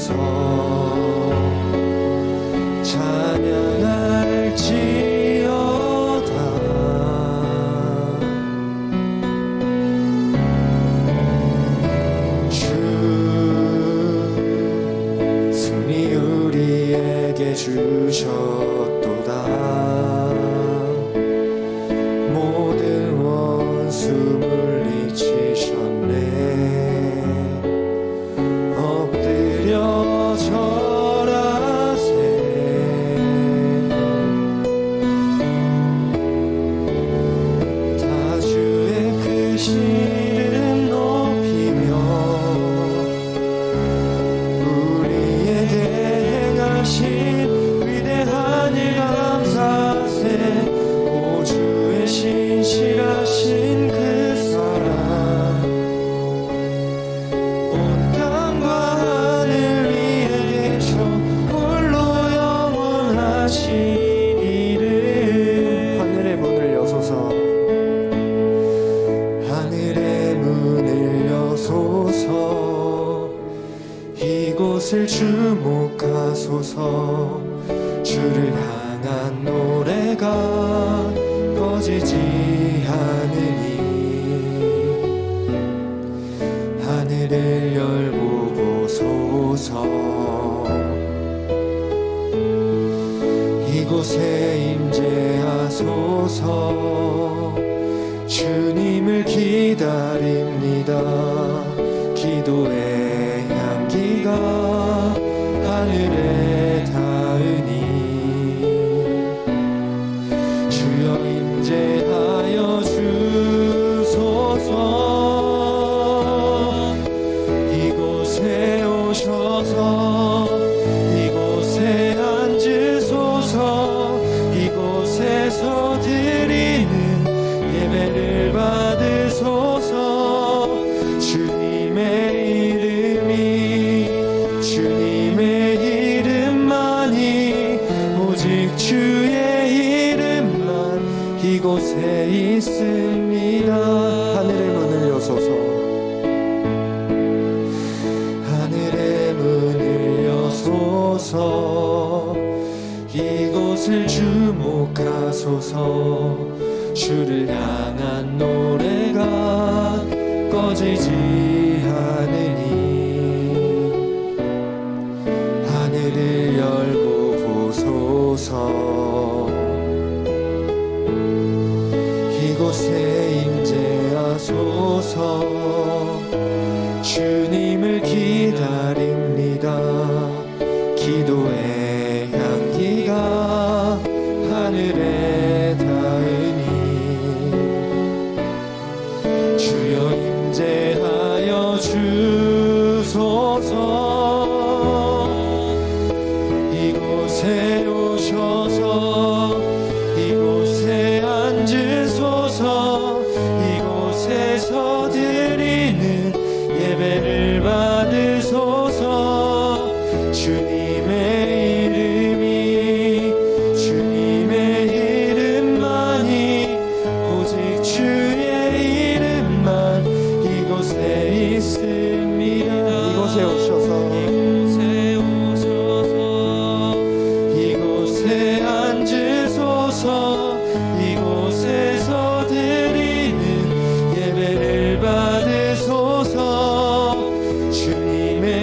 주소서. 찬양할지어다. 주 승리 우리에게 주셨도다. 모든 원수 물리치셨네. 엎드려 절하세. 다 주의 크신 이름 높이며 우리에게 행하신 위대한 일 감사세. 오 주의 신실하신 그 사랑 온 땅과 하늘 위에 계셔 홀로 영원하신 이름. 하늘의 문을 여소서. 하늘의 문을 여소서. 이곳을 주목하소서. 주를 향한 노래가 꺼지지 않으니 하늘을 열고 보소서. 이곳에 임재하소서. 주님을 기다립니다. 기도의 향기가 하늘에 닿으니 주여 임재하여 주소서. 이곳에 오셔서 이곳에 앉으소서. 이곳에서 드리는 예배를 받으소서. 주님의 이름만이 오직 주의 이름만 이곳에 있습니다. 하늘의 문을 여소서. 하늘의 문을 여소서. 이곳을 주목하소서. 주를 향한 노래가 꺼지지 않으니 하늘을 열고 보소서. 이곳에 임재하소서. 주님을 기다립니다. 기도의 향기가 하늘에 닿으니 주여 임재하여 주소서. 이곳에 오셔서 이곳에 앉으소서. 이곳에서 드리는 예배를 받으소서. 주님의 이름만이 오직 주의 이름만 이곳에 있습니다. 이곳에 오셔서 이곳에 앉으소서. 이곳에서 드리는 예배를 받으소서. 주님의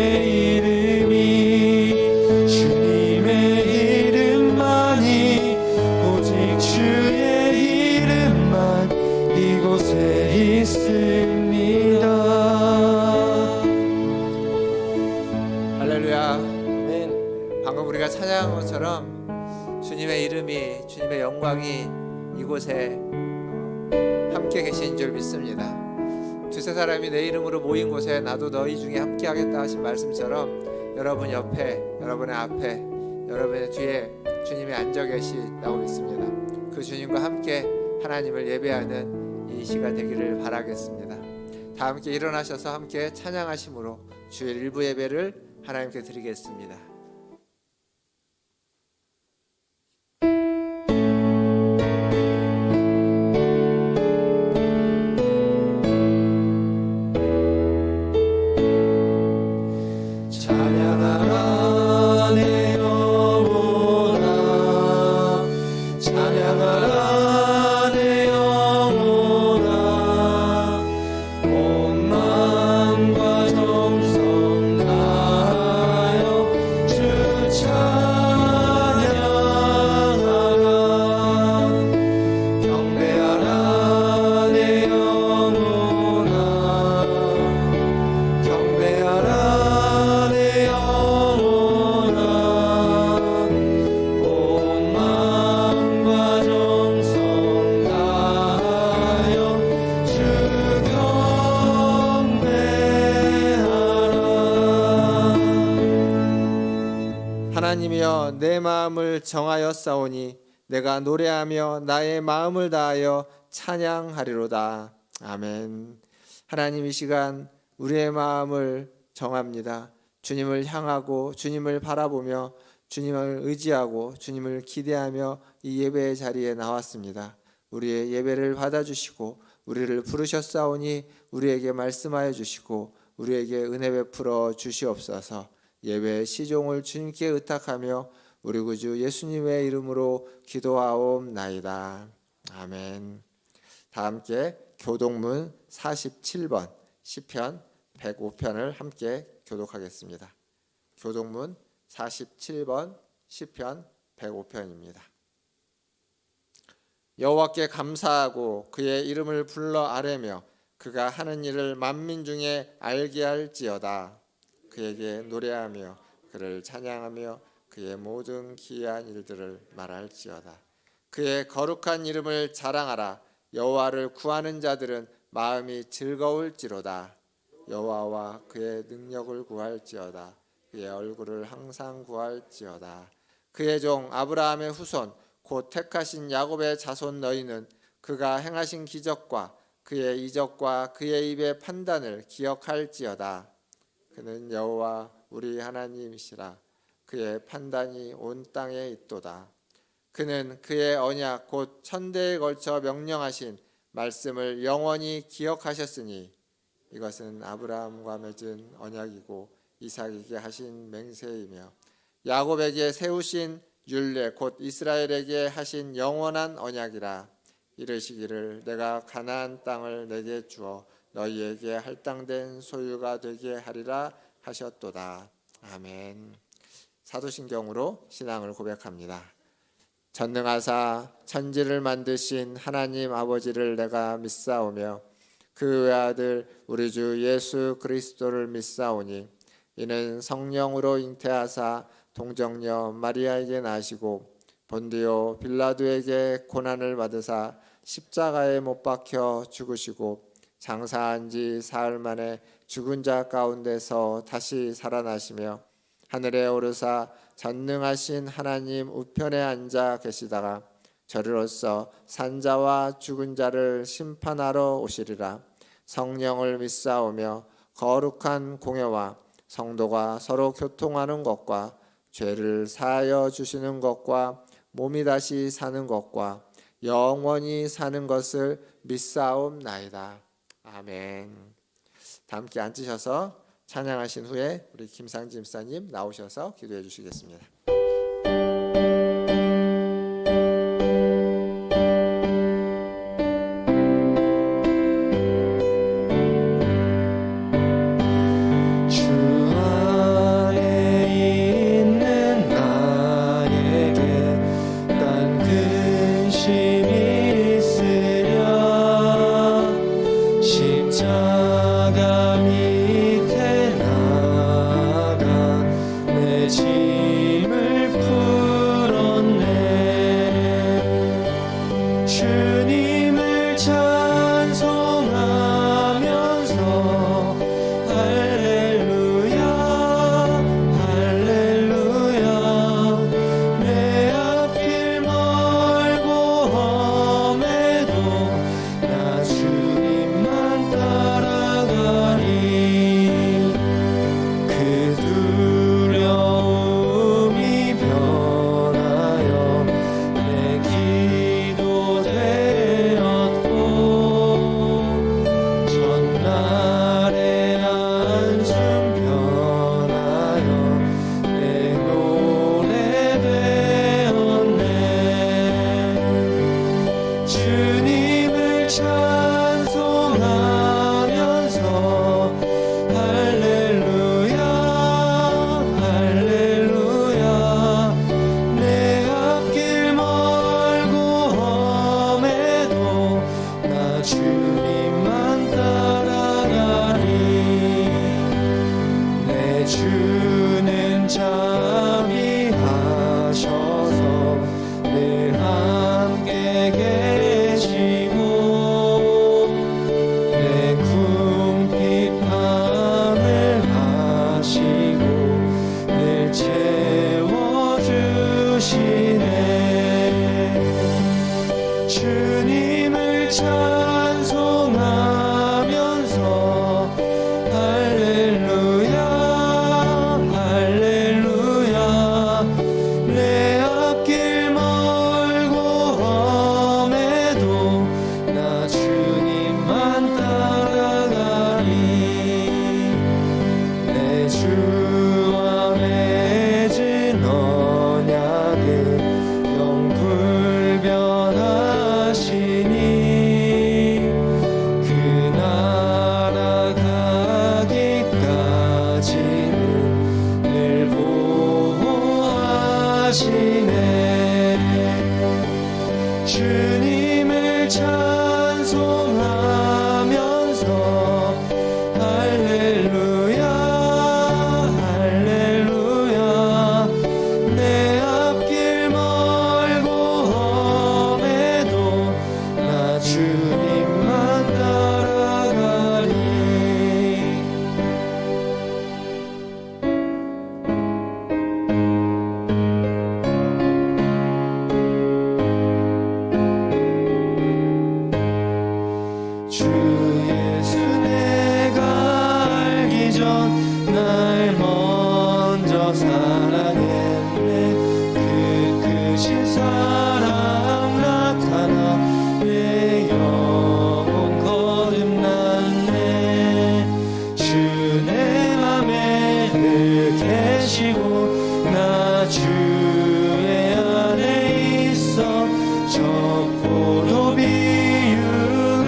이름만이 오직 주의 이름만 이곳에 있습니다. 할렐루야. 아멘. 방금 우리가 찬양한 것처럼 주님의 이름이, 주님의 영광이 이곳에 함께 계신 줄 믿습니다. 두세 사람이 내 이름으로 모인 곳에 나도 너희 중에 함께 하겠다 하신 말씀처럼 여러분 옆에, 여러분의 앞에, 여러분의 뒤에 주님이 앉아 계시다고 믿습니다. 그 주님과 함께 하나님을 예배하는 이 시간 되기를 바라겠습니다. 다 함께 일어나셔서 함께 찬양하심으로 주일 일부 예배를 하나님께 드리겠습니다. 찬양하라 하나님이여 내 마음을 정하였사오니 내가 노래하며 나의 마음을 다하여 찬양하리로다. 아멘. 하나님, 이 시간 우리의 마음을 정합니다. 주님을 향하고 주님을 바라보며 주님을 의지하고 주님을 기대하며 이 예배의 자리에 나왔습니다. 우리의 예배를 받아주시고 우리를 부르셨사오니 우리에게 말씀하여 주시고 우리에게 은혜 베풀어 주시옵소서. 예배의 시종을 주님께 의탁하며 우리 구주 예수님의 이름으로 기도하옵나이다. 아멘. 다 함께 교독문 47번 시편 105편을 함께 교독하겠습니다. 교독문 47번 시편 105편입니다. 여호와께 감사하고 그의 이름을 불러 아뢰며 그가 하는 일을 만민 중에 알게 할지어다. 그에게 노래하며 그를 찬양하며 그의 모든 기이한 일들을 말할지어다. 그의 거룩한 이름을 자랑하라. 여호와를 구하는 자들은 마음이 즐거울지로다. 여호와와 그의 능력을 구할지어다. 그의 얼굴을 항상 구할지어다. 그의 종 아브라함의 후손 곧 택하신 야곱의 자손 너희는 그가 행하신 기적과 그의 이적과 그의 입의 판단을 기억할지어다. 그는 여호와 우리 하나님이시라. 그의 판단이 온 땅에 있도다. 그는 그의 언약 곧 천대에 걸쳐 명령하신 말씀을 영원히 기억하셨으니 이것은 아브라함과 맺은 언약이고 이삭에게 하신 맹세이며 야곱에게 세우신 율례 곧 이스라엘에게 하신 영원한 언약이라. 이르시기를 내가 가나안 땅을 내게 주어 너희에게 할당된 소유가 되게 하리라 하셨도다. 아멘. 사도신경으로 신앙을 고백합니다. 전능하사 천지를 만드신 하나님 아버지를 내가 믿사오며 그 외아들 우리 주 예수 그리스도를 믿사오니 이는 성령으로 잉태하사 동정녀 마리아에게 나시고 본디오 빌라도에게 고난을 받으사 십자가에 못 박혀 죽으시고 장사한 지 사흘 만에 죽은 자 가운데서 다시 살아나시며 하늘에 오르사 전능하신 하나님 우편에 앉아 계시다가 저리로서 산자와 죽은 자를 심판하러 오시리라. 성령을 믿사오며 거룩한 공회와 성도가 서로 교통하는 것과 죄를 사하여 주시는 것과 몸이 다시 사는 것과 영원히 사는 것을 믿사옵나이다. 아멘. 다 함께 앉으셔서 찬양하신 후에 우리 김상진 집사님 나오셔서 기도해 주시겠습니다. 주시네. 주님을 찬송하면서 할렐루야 할렐루야. 내 앞길 멀고 험해도 나 주님만 따라가리. 내 주와 맺은 언약을 영불변하시니 그 나라 가기까지는 늘 보호하시네. 주님을 찬송하면서 할렐루야 할렐루야. 내 앞길 멀고 험해도 나 주님만 따라가리. 주 예수 내가 알기 전 날 먼저 사랑했네. 그 크신 사랑 나타나 내 영혼 거듭났네. 주 내 맘에 늘 계시고 나 주의 안에 있어. 저 포도 비유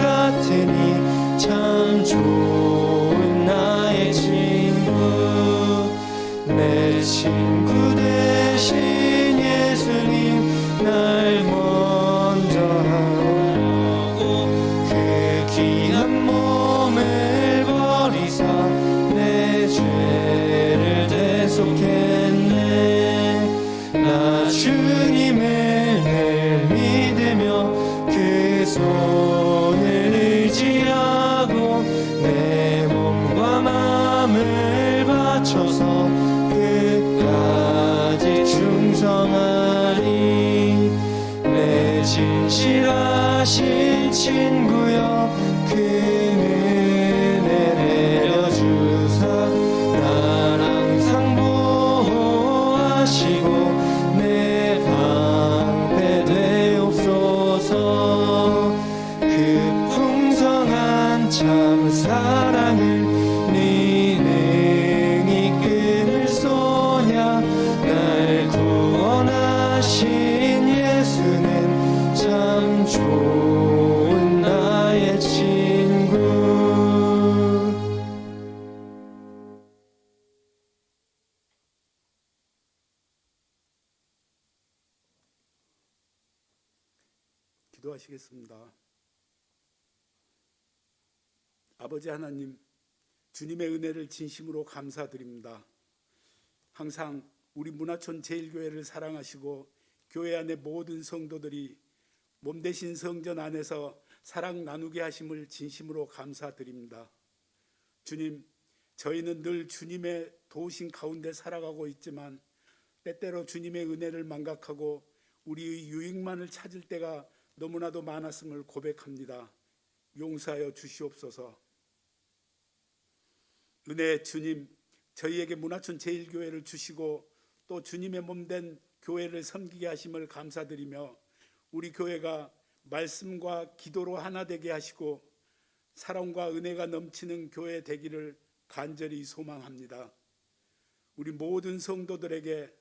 같으니 참 좋은 나의 친구. 내 친구 대신 예수님 날 먼저 하고 그 귀한 몸을 버리사 내 죄를 대속했네. 나 주님을 늘 믿으며 그 손을 의지하고 내 몸과 마음을 바쳐서 끝까지 충성하리. 내 진실하신 친구여 그 은혜 내려주사 날 항상 보호하시고 내 방패 되옵소서. 그 풍성한 참 사랑을 네 능히 끊을 소냐. 날 구원하신 예수는 참 좋은 나의 친구. 기도하시겠습니다. 아버지 하나님, 주님의 은혜를 진심으로 감사드립니다. 항상 우리 문화촌 제1교회를 사랑하시고 교회 안의 모든 성도들이 몸 대신 성전 안에서 사랑 나누게 하심을 진심으로 감사드립니다. 주님, 저희는 늘 주님의 도우심 가운데 살아가고 있지만 때때로 주님의 은혜를 망각하고 우리의 유익만을 찾을 때가 너무나도 많았음을 고백합니다. 용서하여 주시옵소서. 은혜의 주님, 저희에게 문화촌 제1교회를 주시고 또 주님의 몸된 교회를 섬기게 하심을 감사드리며 우리 교회가 말씀과 기도로 하나 되게 하시고 사랑과 은혜가 넘치는 교회 되기를 간절히 소망합니다. 우리 모든 성도들에게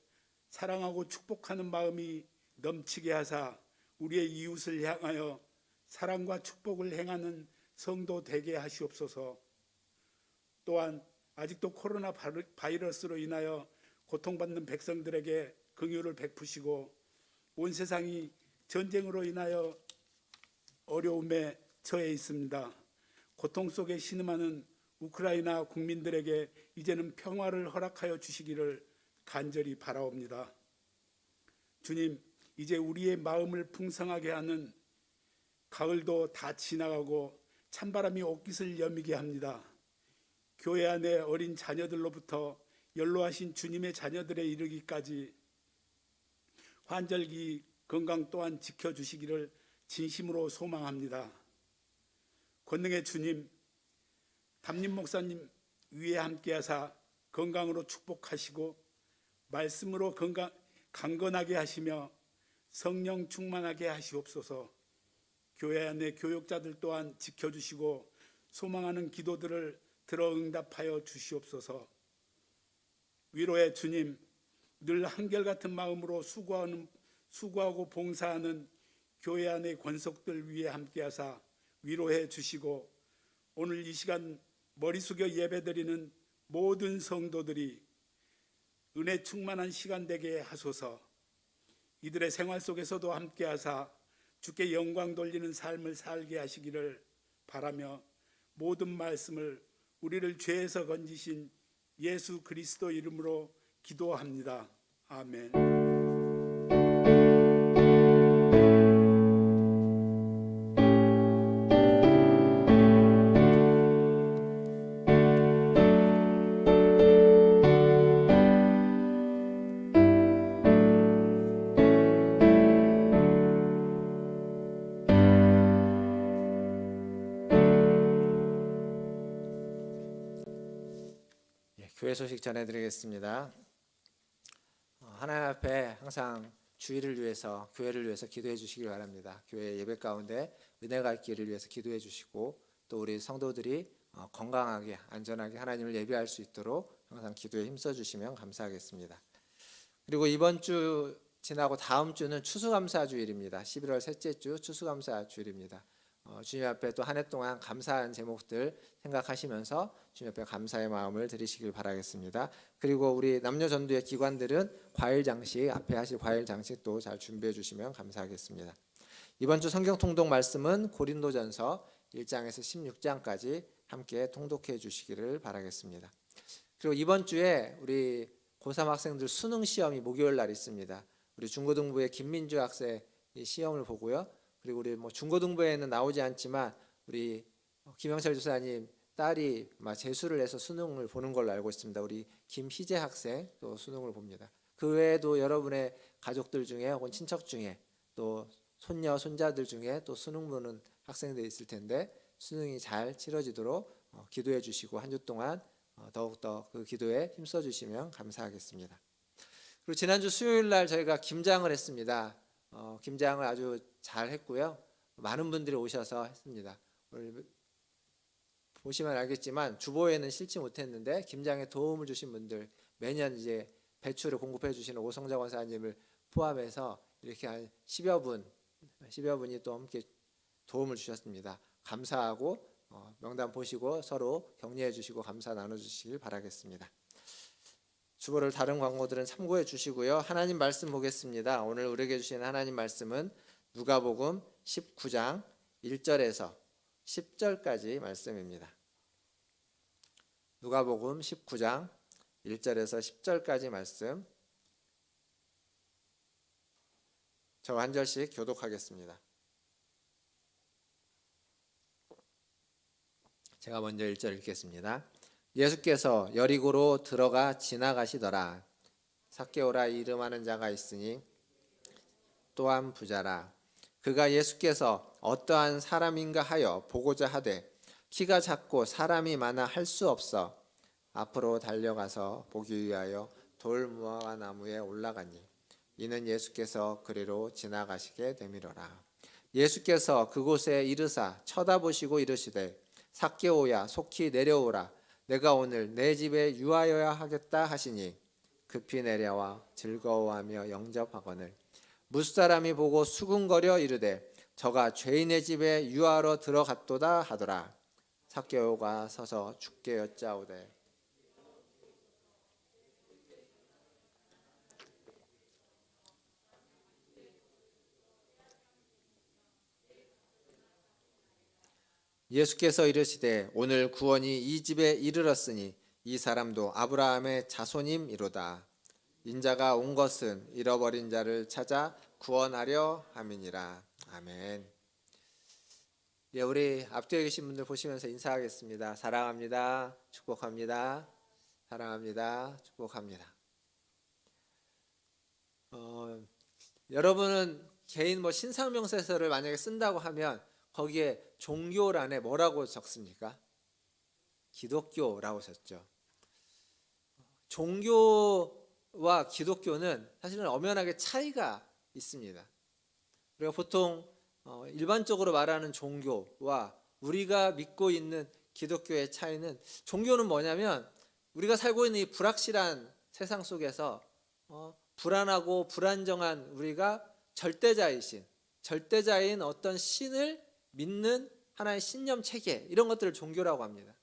사랑하고 축복하는 마음이 넘치게 하사 우리의 이웃을 향하여 사랑과 축복을 행하는 성도 되게 하시옵소서. 또한 아직도 코로나 바이러스로 인하여 고통받는 백성들에게 긍휼을 베푸시고 온 세상이 전쟁으로 인하여 어려움에 처해 있습니다. 고통 속에 신음하는 우크라이나 국민들에게 이제는 평화를 허락하여 주시기를 간절히 바라옵니다. 주님, 이제 우리의 마음을 풍성하게 하는 가을도 다 지나가고 찬바람이 옷깃을 여미게 합니다. 교회 안에 어린 자녀들로부터 연로하신 주님의 자녀들에 이르기까지 환절기 건강 또한 지켜주시기를 진심으로 소망합니다. 권능의 주님, 담임 목사님 위에 함께하사 건강으로 축복하시고 말씀으로 강건하게 하시며 성령 충만하게 하시옵소서. 교회 안의 교역자들 또한 지켜주시고 소망하는 기도들을 들어 응답하여 주시옵소서. 위로의 주님, 늘 한결같은 마음으로 수고하고 봉사하는 교회 안의 권속들 위에 함께하사 위로해 주시고 오늘 이 시간 머리 숙여 예배드리는 모든 성도들이 은혜 충만한 시간 되게 하소서. 이들의 생활 속에서도 함께하사 주께 영광 돌리는 삶을 살게 하시기를 바라며 모든 말씀을 우리를 죄에서 건지신 예수 그리스도 이름으로 기도합니다. 아멘. 교회 소식 전해드리겠습니다. 하나님 앞에 항상 주일을 위해서, 교회를 위해서 기도해 주시기 바랍니다. 교회 예배 가운데 은혜가 있기를 위해서 기도해 주시고 또 우리 성도들이 건강하게 안전하게 하나님을 예배할 수 있도록 항상 기도에 힘써 주시면 감사하겠습니다. 그리고 이번 주 지나고 다음 주는 추수감사주일입니다. 11월 셋째 주 추수감사주일입니다. 주님 앞에 또 한 해 동안 감사한 제목들 생각하시면서 주님 앞에 감사의 마음을 드리시길 바라겠습니다. 그리고 우리 남녀전도의 기관들은 과일 장식, 앞에 하실 과일 장식도 잘 준비해 주시면 감사하겠습니다. 이번 주 성경 통독 말씀은 고린도전서 1장에서 16장까지 함께 통독해 주시기를 바라겠습니다. 그리고 이번 주에 우리 고3 학생들 수능 시험이 목요일 날 있습니다. 우리 중고등부의 김민주 학생 이 시험을 보고요. 그리고 우리 중고등부에는 나오지 않지만 우리 김영철 교사님 딸이 재수를 해서 수능을 보는 걸로 알고 있습니다. 우리 김희재 학생 또 수능을 봅니다. 그 외에도 여러분의 가족들 중에 혹은 친척 중에 또 손녀 손자들 중에 또 수능 보는 학생들이 있을 텐데 수능이 잘 치러지도록 기도해 주시고 한 주 동안 더욱더 그 기도에 힘써 주시면 감사하겠습니다. 그리고 지난주 수요일 날 저희가 김장을 했습니다. 김장을 아주 잘 했고요. 많은 분들이 오셔서 했습니다. 보시면 알겠지만 주보에는 실지 못했는데 김장에 도움을 주신 분들, 매년 이제 배추를 공급해 주시는 오성자 권사님을 포함해서 이렇게 한 10여 분이 또 함께 도움을 주셨습니다. 감사하고 명단 보시고 서로 격려해 주시고 감사 나눠 주시길 바라겠습니다. 주보를 다른 광고들은 참고해 주시고요. 하나님 말씀 보겠습니다. 오늘 우리에게 주시는 하나님 말씀은 누가복음 19장 1절에서 10절까지 말씀입니다. 누가복음 19장 1절에서 10절까지 말씀, 저 한 절씩 교독하겠습니다. 제가 먼저 1절 읽겠습니다. 예수께서 여리고로 들어가 지나가시더라. 삭개오라 이름하는 자가 있으니 또한 부자라. 그가 예수께서 어떠한 사람인가 하여 보고자 하되 키가 작고 사람이 많아 할 수 없어 앞으로 달려가서 보기 위하여 돌 무화과 나무에 올라가니 이는 예수께서 그리로 지나가시게 되미러라. 예수께서 그곳에 이르사 쳐다보시고 이르시되 삭개오야 속히 내려오라. 내가 오늘 내 집에 유하여야 하겠다 하시니 급히 내려와 즐거워하며 영접하거늘 무사람이 보고 수군거려 이르되 저가 죄인의 집에 유하러 들어갔도다 하더라. 삭개오가 서서 주께 여짜오되 예수께서 이르시되 오늘 구원이 이 집에 이르렀으니 이 사람도 아브라함의 자손임이로다. 인자가 온 것은 잃어버린 자를 찾아 구원하려 함이니라. 아멘. 예, 우리 앞뒤에 계신 분들 보시면서 인사하겠습니다. 사랑합니다. 축복합니다. 사랑합니다. 축복합니다. 여러분은 개인 신상명세서를 만약에 쓴다고 하면 거기에 종교란에 뭐라고 적습니까? 기독교라고 썼죠. 종교와 기독교는 사실은 엄연하게 차이가 있습니다. 우리가 보통 일반적으로 말하는 종교와 우리가 믿고 있는 기독교의 차이는, 종교는 뭐냐면 우리가 살고 있는 이 불확실한 세상 속에서 불안하고 불안정한 우리가 절대자인 어떤 신을 믿는 하나의 신념 체계, 이런 것들을 종교라고 합니다.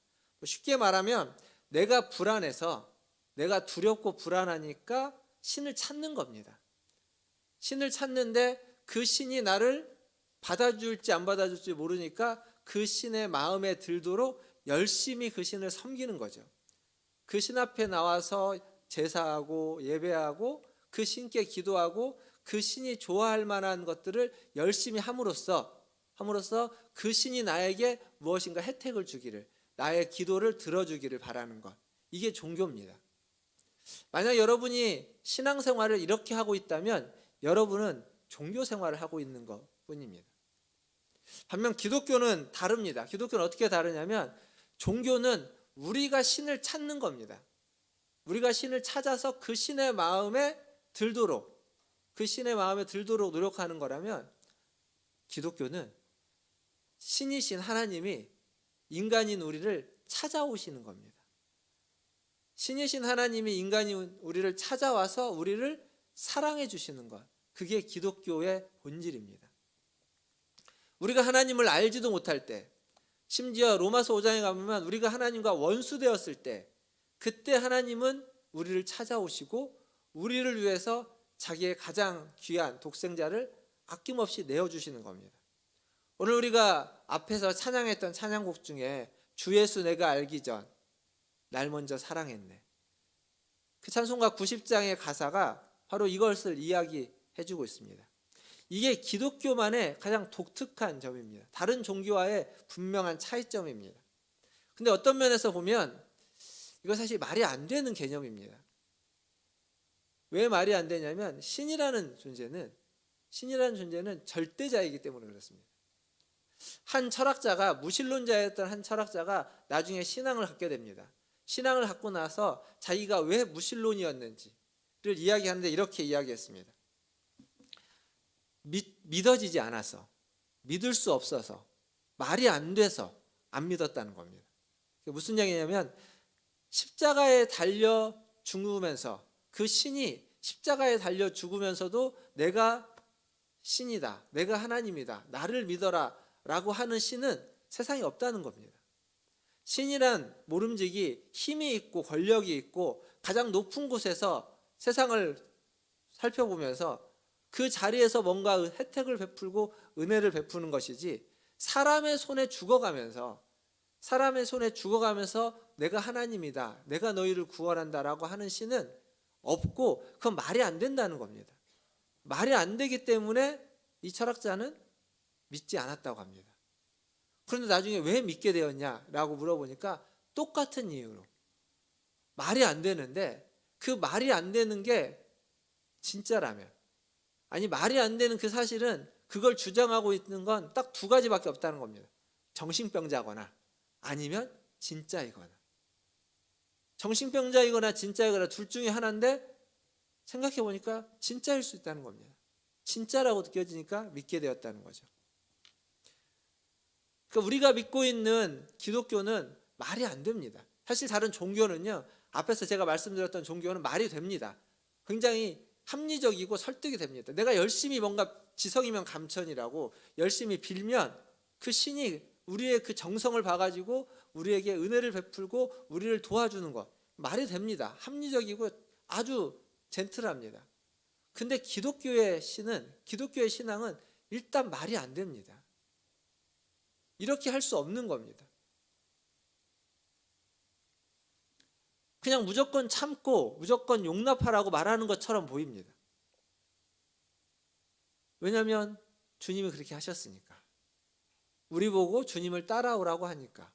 쉽게 말하면 내가 불안해서, 내가 두렵고 불안하니까 신을 찾는 겁니다. 신을 찾는데 그 신이 나를 받아줄지 안 받아줄지 모르니까 그 신의 마음에 들도록 열심히 그 신을 섬기는 거죠. 그 신 앞에 나와서 제사하고 예배하고 그 신께 기도하고 그 신이 좋아할 만한 것들을 열심히 함으로써 그 신이 나에게 무엇인가 혜택을 주기를, 나의 기도를 들어주기를 바라는 것, 이게 종교입니다. 만약 여러분이 신앙생활을 이렇게 하고 있다면 여러분은 종교생활을 하고 있는 것 뿐입니다. 반면 기독교는 다릅니다. 기독교는 어떻게 다르냐면, 종교는 우리가 신을 찾는 겁니다. 우리가 신을 찾아서 그 신의 마음에 들도록 노력하는 거라면, 기독교는 신이신 하나님이 인간인 우리를 찾아오시는 겁니다. 신이신 하나님이 인간인 우리를 찾아와서 우리를 사랑해 주시는 것, 그게 기독교의 본질입니다. 우리가 하나님을 알지도 못할 때, 심지어 로마서 5장에 가보면 우리가 하나님과 원수되었을 때, 그때 하나님은 우리를 찾아오시고 우리를 위해서 자기의 가장 귀한 독생자를 아낌없이 내어주시는 겁니다. 오늘 우리가 앞에서 찬양했던 찬양곡 중에 주 예수 내가 알기 전 날 먼저 사랑했네, 그 찬송가 90장의 가사가 바로 이것을 이야기해주고 있습니다. 이게 기독교만의 가장 독특한 점입니다. 다른 종교와의 분명한 차이점입니다. 근데 어떤 면에서 보면 이거 사실 말이 안 되는 개념입니다. 왜 말이 안 되냐면, 신이라는 존재는 절대자이기 때문에 그렇습니다. 한 철학자가, 무신론자였던 한 철학자가 나중에 신앙을 갖게 됩니다. 신앙을 갖고 나서 자기가 왜 무신론이었는지를 이야기하는데 이렇게 이야기했습니다. 믿어지지 않아서, 믿을 수 없어서, 말이 안 돼서 안 믿었다는 겁니다. 무슨 얘기냐면, 십자가에 달려 죽으면서, 그 신이 십자가에 달려 죽으면서도 내가 신이다, 내가 하나님이다, 나를 믿어라 라고 하는 신은 세상에 없다는 겁니다. 신이란 모름지기 힘이 있고 권력이 있고 가장 높은 곳에서 세상을 살펴보면서 그 자리에서 뭔가 혜택을 베풀고 은혜를 베푸는 것이지, 사람의 손에 죽어가면서 내가 하나님이다, 내가 너희를 구원한다라고 하는 신은 없고, 그건 말이 안 된다는 겁니다. 말이 안 되기 때문에 이 철학자는 믿지 않았다고 합니다. 그런데 나중에 왜 믿게 되었냐라고 물어보니까 똑같은 이유로, 말이 안 되는데 그 말이 안 되는 게 진짜라면, 아니 말이 안 되는 그 사실은, 그걸 주장하고 있는 건 딱 두 가지밖에 없다는 겁니다. 정신병자거나 아니면 진짜이거나. 정신병자이거나 진짜이거나 둘 중에 하나인데, 생각해 보니까 진짜일 수 있다는 겁니다. 진짜라고 느껴지니까 믿게 되었다는 거죠. 그러니까 우리가 믿고 있는 기독교는 말이 안 됩니다. 사실 다른 종교는요, 앞에서 제가 말씀드렸던 종교는 말이 됩니다. 굉장히 합리적이고 설득이 됩니다. 내가 열심히 뭔가 지성이면 감천이라고 열심히 빌면 그 신이 우리의 그 정성을 봐가지고 우리에게 은혜를 베풀고 우리를 도와주는 것, 말이 됩니다. 합리적이고 아주 젠틀합니다. 근데 기독교의 신앙은 일단 말이 안 됩니다. 이렇게 할 수 없는 겁니다. 그냥 무조건 참고 무조건 용납하라고 말하는 것처럼 보입니다. 왜냐하면 주님이 그렇게 하셨으니까. 우리 보고 주님을 따라오라고 하니까.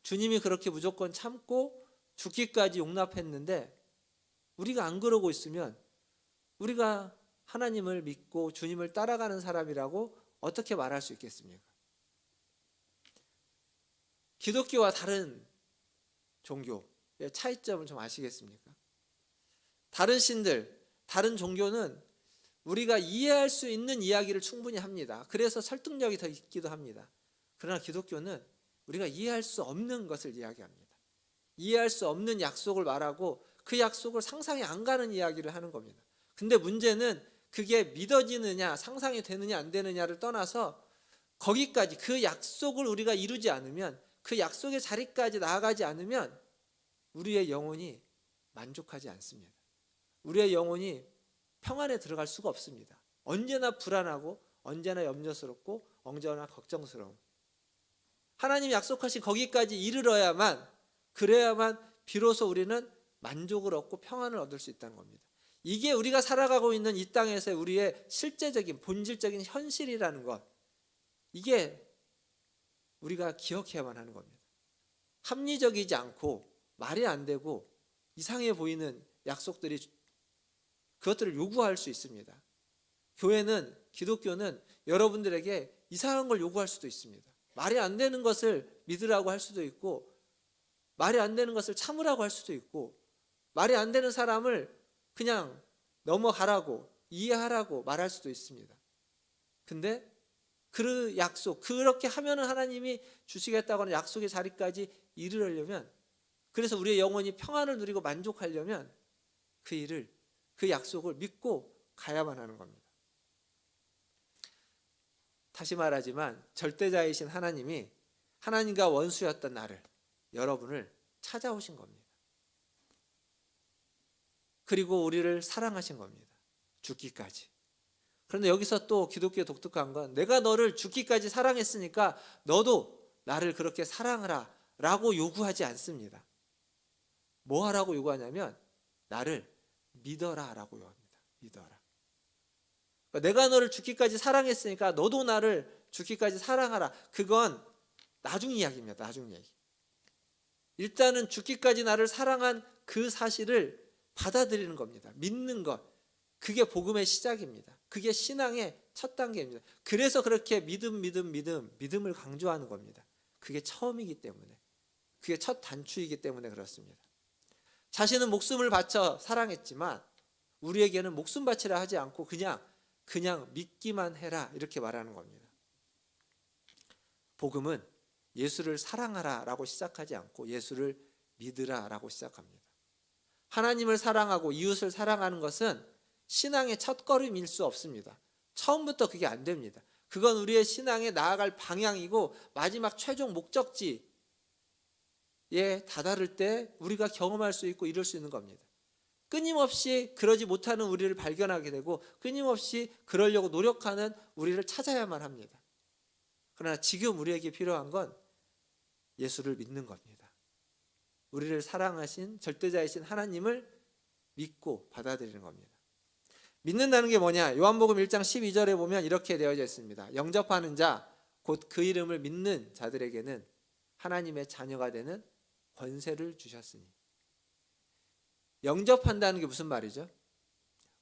주님이 그렇게 무조건 참고 죽기까지 용납했는데, 우리가 안 그러고 있으면 우리가 하나님을 믿고 주님을 따라가는 사람이라고 어떻게 말할 수 있겠습니까? 기독교와 다른 종교의 차이점을 좀 아시겠습니까? 다른 신들, 다른 종교는 우리가 이해할 수 있는 이야기를 충분히 합니다. 그래서 설득력이 더 있기도 합니다. 그러나 기독교는 우리가 이해할 수 없는 것을 이야기합니다. 이해할 수 없는 약속을 말하고 그 약속을 상상이 안 가는 이야기를 하는 겁니다. 근데 문제는 그게 믿어지느냐, 상상이 되느냐 안 되느냐를 떠나서 거기까지 그 약속을 우리가 이루지 않으면, 그 약속의 자리까지 나아가지 않으면 우리의 영혼이 만족하지 않습니다. 우리의 영혼이 평안에 들어갈 수가 없습니다. 언제나 불안하고 언제나 염려스럽고 언제나 걱정스러움. 하나님이 약속하신 거기까지 이르러야만, 그래야만 비로소 우리는 만족을 얻고 평안을 얻을 수 있다는 겁니다. 이게 우리가 살아가고 있는 이 땅에서의 우리의 실제적인 본질적인 현실이라는 것, 이게 우리가 기억해야만 하는 겁니다. 합리적이지 않고 말이 안 되고 이상해 보이는 약속들이, 그것들을 요구할 수 있습니다. 교회는, 기독교는 여러분들에게 이상한 걸 요구할 수도 있습니다. 말이 안 되는 것을 믿으라고 할 수도 있고, 말이 안 되는 것을 참으라고 할 수도 있고, 말이 안 되는 사람을 그냥 넘어가라고, 이해하라고 말할 수도 있습니다. 근데 그 약속, 그렇게 하면은 하나님이 주시겠다고 하는 약속의 자리까지 이르려면, 그래서 우리의 영혼이 평안을 누리고 만족하려면 그 일을, 그 약속을 믿고 가야만 하는 겁니다. 다시 말하지만 절대자이신 하나님이 하나님과 원수였던 나를, 여러분을 찾아오신 겁니다. 그리고 우리를 사랑하신 겁니다. 죽기까지. 그런데 여기서 또 기독교의 독특한 건, 내가 너를 죽기까지 사랑했으니까 너도 나를 그렇게 사랑하라 라고 요구하지 않습니다. 뭐 하라고 요구하냐면 나를 믿어라 라고 요구합니다. 믿어라. 그러니까 내가 너를 죽기까지 사랑했으니까 너도 나를 죽기까지 사랑하라. 그건 나중 이야기입니다. 나중 이야기. 일단은 죽기까지 나를 사랑한 그 사실을 받아들이는 겁니다. 믿는 것. 그게 복음의 시작입니다. 그게 신앙의 첫 단계입니다. 그래서 그렇게 믿음을 강조하는 겁니다. 그게 처음이기 때문에, 그게 첫 단추이기 때문에 그렇습니다. 자신은 목숨을 바쳐 사랑했지만 우리에게는 목숨 바치라 하지 않고 그냥 믿기만 해라 이렇게 말하는 겁니다. 복음은 예수를 사랑하라 라고 시작하지 않고 예수를 믿으라 라고 시작합니다. 하나님을 사랑하고 이웃을 사랑하는 것은 신앙의 첫걸음일 수 없습니다. 처음부터 그게 안 됩니다. 그건 우리의 신앙에 나아갈 방향이고 마지막 최종 목적지에 다다를 때 우리가 경험할 수 있고 이룰 수 있는 겁니다. 끊임없이 그러지 못하는 우리를 발견하게 되고 끊임없이 그러려고 노력하는 우리를 찾아야만 합니다. 그러나 지금 우리에게 필요한 건 예수를 믿는 겁니다. 우리를 사랑하신 절대자이신 하나님을 믿고 받아들이는 겁니다. 믿는다는 게 뭐냐? 요한복음 1장 12절에 보면 이렇게 되어져 있습니다. 영접하는 자, 곧 그 이름을 믿는 자들에게는 하나님의 자녀가 되는 권세를 주셨으니. 영접한다는 게 무슨 말이죠?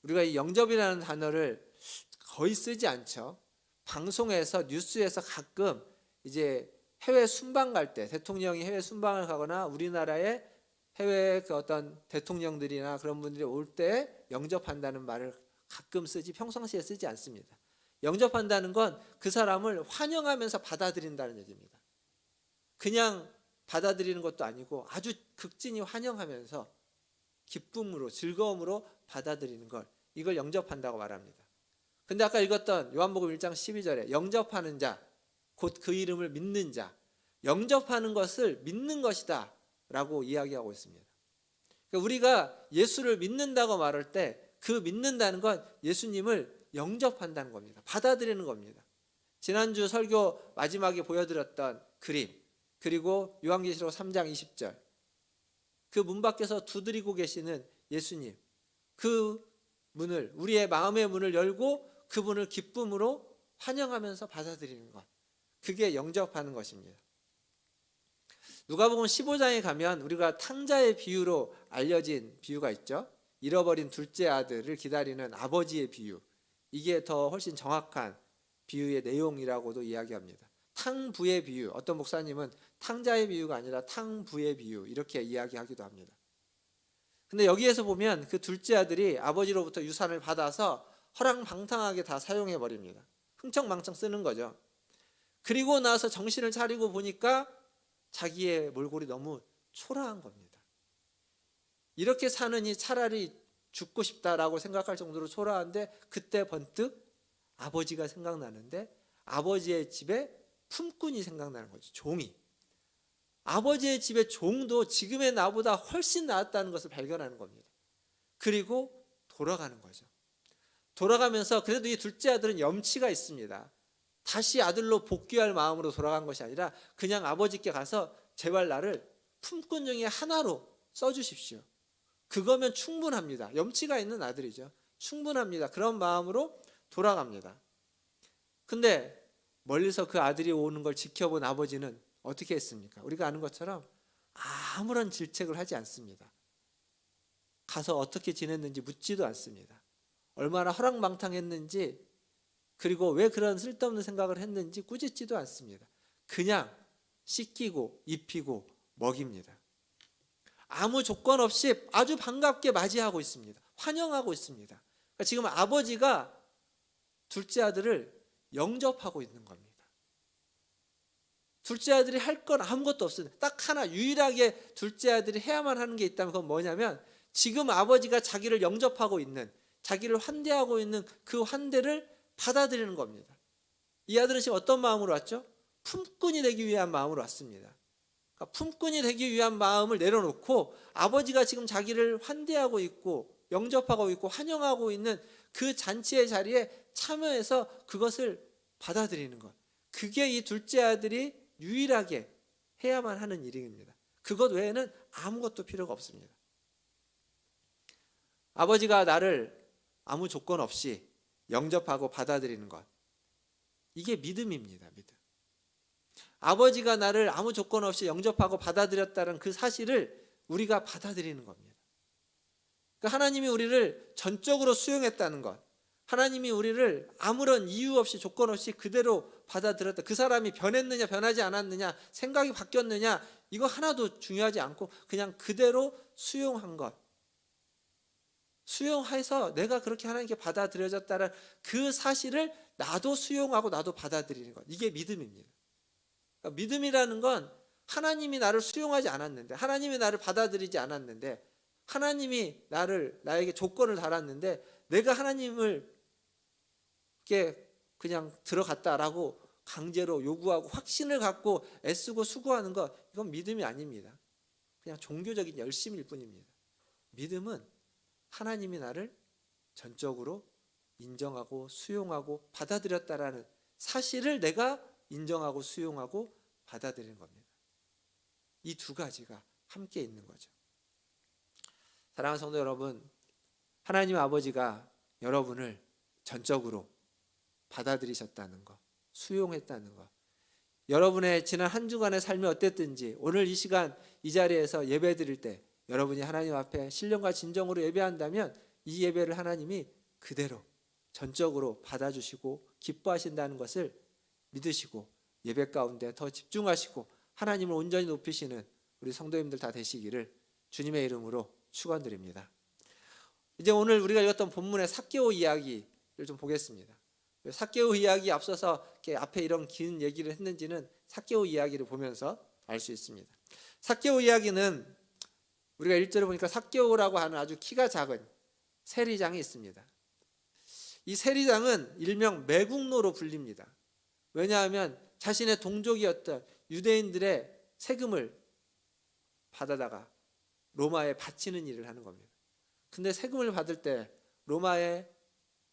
우리가 이 영접이라는 단어를 거의 쓰지 않죠. 방송에서, 뉴스에서 가끔 이제 해외 순방 갈 때, 대통령이 해외 순방을 가거나 우리나라에 해외 그 어떤 대통령들이나 그런 분들이 올 때 영접한다는 말을 가끔 쓰지 평상시에 쓰지 않습니다. 영접한다는 건 그 사람을 환영하면서 받아들인다는 얘기입니다. 그냥 받아들이는 것도 아니고 아주 극진히 환영하면서 기쁨으로, 즐거움으로 받아들이는 걸, 이걸 영접한다고 말합니다. 근데 아까 읽었던 요한복음 1장 12절에 영접하는 자, 곧 그 이름을 믿는 자, 영접하는 것을 믿는 것이다 라고 이야기하고 있습니다. 그러니까 우리가 예수를 믿는다고 말할 때 그 믿는다는 건 예수님을 영접한다는 겁니다. 받아들이는 겁니다. 지난주 설교 마지막에 보여드렸던 그림, 그리고 요한계시록 3장 20절, 그 문 밖에서 두드리고 계시는 예수님, 그 문을, 우리의 마음의 문을 열고 그분을 기쁨으로 환영하면서 받아들이는 것, 그게 영접하는 것입니다. 누가복음 15장에 가면 우리가 탕자의 비유로 알려진 비유가 있죠. 잃어버린 둘째 아들을 기다리는 아버지의 비유. 이게 더 훨씬 정확한 비유의 내용이라고도 이야기합니다. 탕부의 비유, 어떤 목사님은 탕자의 비유가 아니라 탕부의 비유 이렇게 이야기하기도 합니다. 근데 여기에서 보면 그 둘째 아들이 아버지로부터 유산을 받아서 허랑방탕하게 다 사용해 버립니다. 흥청망청 쓰는 거죠. 그리고 나서 정신을 차리고 보니까 자기의 몰골이 너무 초라한 겁니다. 이렇게 사느니 차라리 죽고 싶다라고 생각할 정도로 초라한데, 그때 번뜩 아버지가 생각나는데 아버지의 집에 품꾼이 생각나는 거죠. 종이. 아버지의 집의 종도 지금의 나보다 훨씬 나았다는 것을 발견하는 겁니다. 그리고 돌아가는 거죠. 돌아가면서 그래도 이 둘째 아들은 염치가 있습니다. 다시 아들로 복귀할 마음으로 돌아간 것이 아니라 그냥 아버지께 가서 제발 나를 품꾼 중에 하나로 써주십시오. 그거면 충분합니다. 염치가 있는 아들이죠. 충분합니다. 그런 마음으로 돌아갑니다. 근데 멀리서 그 아들이 오는 걸 지켜본 아버지는 어떻게 했습니까? 우리가 아는 것처럼 아무런 질책을 하지 않습니다. 가서 어떻게 지냈는지 묻지도 않습니다. 얼마나 허랑방탕했는지, 그리고 왜 그런 쓸데없는 생각을 했는지 꾸짖지도 않습니다. 그냥 씻기고 입히고 먹입니다. 아무 조건 없이 아주 반갑게 맞이하고 있습니다. 환영하고 있습니다. 그러니까 지금 아버지가 둘째 아들을 영접하고 있는 겁니다. 둘째 아들이 할 건 아무것도 없습니다. 딱 하나, 유일하게 둘째 아들이 해야만 하는 게 있다면 그건 뭐냐면, 지금 아버지가 자기를 영접하고 있는, 자기를 환대하고 있는 그 환대를 받아들이는 겁니다. 이 아들은 지금 어떤 마음으로 왔죠? 품꾼이 되기 위한 마음으로 왔습니다. 그러니까 품꾼이 되기 위한 마음을 내려놓고 아버지가 지금 자기를 환대하고 있고 영접하고 있고 환영하고 있는 그 잔치의 자리에 참여해서 그것을 받아들이는 것. 그게 이 둘째 아들이 유일하게 해야만 하는 일입니다. 그것 외에는 아무것도 필요가 없습니다. 아버지가 나를 아무 조건 없이 영접하고 받아들이는 것, 이게 믿음입니다. 믿음. 아버지가 나를 아무 조건 없이 영접하고 받아들였다는 그 사실을 우리가 받아들이는 겁니다. 그러니까 하나님이 우리를 전적으로 수용했다는 것, 하나님이 우리를 아무런 이유 없이 조건 없이 그대로 받아들였다. 그 사람이 변했느냐 변하지 않았느냐, 생각이 바뀌었느냐, 이거 하나도 중요하지 않고 그냥 그대로 수용한 것, 수용해서 내가 그렇게 하나님께 받아들여졌다는 그 사실을 나도 수용하고 나도 받아들이는 것, 이게 믿음입니다. 그러니까 믿음이라는 건 하나님이 나를 수용하지 않았는데, 하나님이 나를 받아들이지 않았는데, 하나님이 나에게 조건을 달았는데 내가 하나님을 그냥 들어갔다라고 강제로 요구하고 확신을 갖고 애쓰고 수고하는 것, 이건 믿음이 아닙니다. 그냥 종교적인 열심일 뿐입니다. 믿음은 하나님이 나를 전적으로 인정하고 수용하고 받아들였다라는 사실을 내가 인정하고 수용하고 받아들이는 겁니다. 이 두 가지가 함께 있는 거죠. 사랑하는 성도 여러분, 하나님 아버지가 여러분을 전적으로 받아들이셨다는 것, 수용했다는 것, 여러분의 지난 한 주간의 삶이 어땠든지 오늘 이 시간 이 자리에서 예배 드릴 때 여러분이 하나님 앞에 신령과 진정으로 예배한다면 이 예배를 하나님이 그대로 전적으로 받아주시고 기뻐하신다는 것을 믿으시고 예배 가운데 더 집중하시고 하나님을 온전히 높이시는 우리 성도님들 다 되시기를 주님의 이름으로 축원드립니다. 이제 오늘 우리가 읽었던 본문의 삭개오 이야기를 좀 보겠습니다. 삭개오 이야기 앞서서 이렇게 앞에 이런 긴 얘기를 했는지는 삭개오 이야기를 보면서 알 수 있습니다. 삭개오 이야기는 우리가 1절을 보니까 삭개오라고 하는 아주 키가 작은 세리장이 있습니다. 이 세리장은 일명 매국노로 불립니다. 왜냐하면 자신의 동족이었던 유대인들의 세금을 받아다가 로마에 바치는 일을 하는 겁니다. 근데 세금을 받을 때 로마에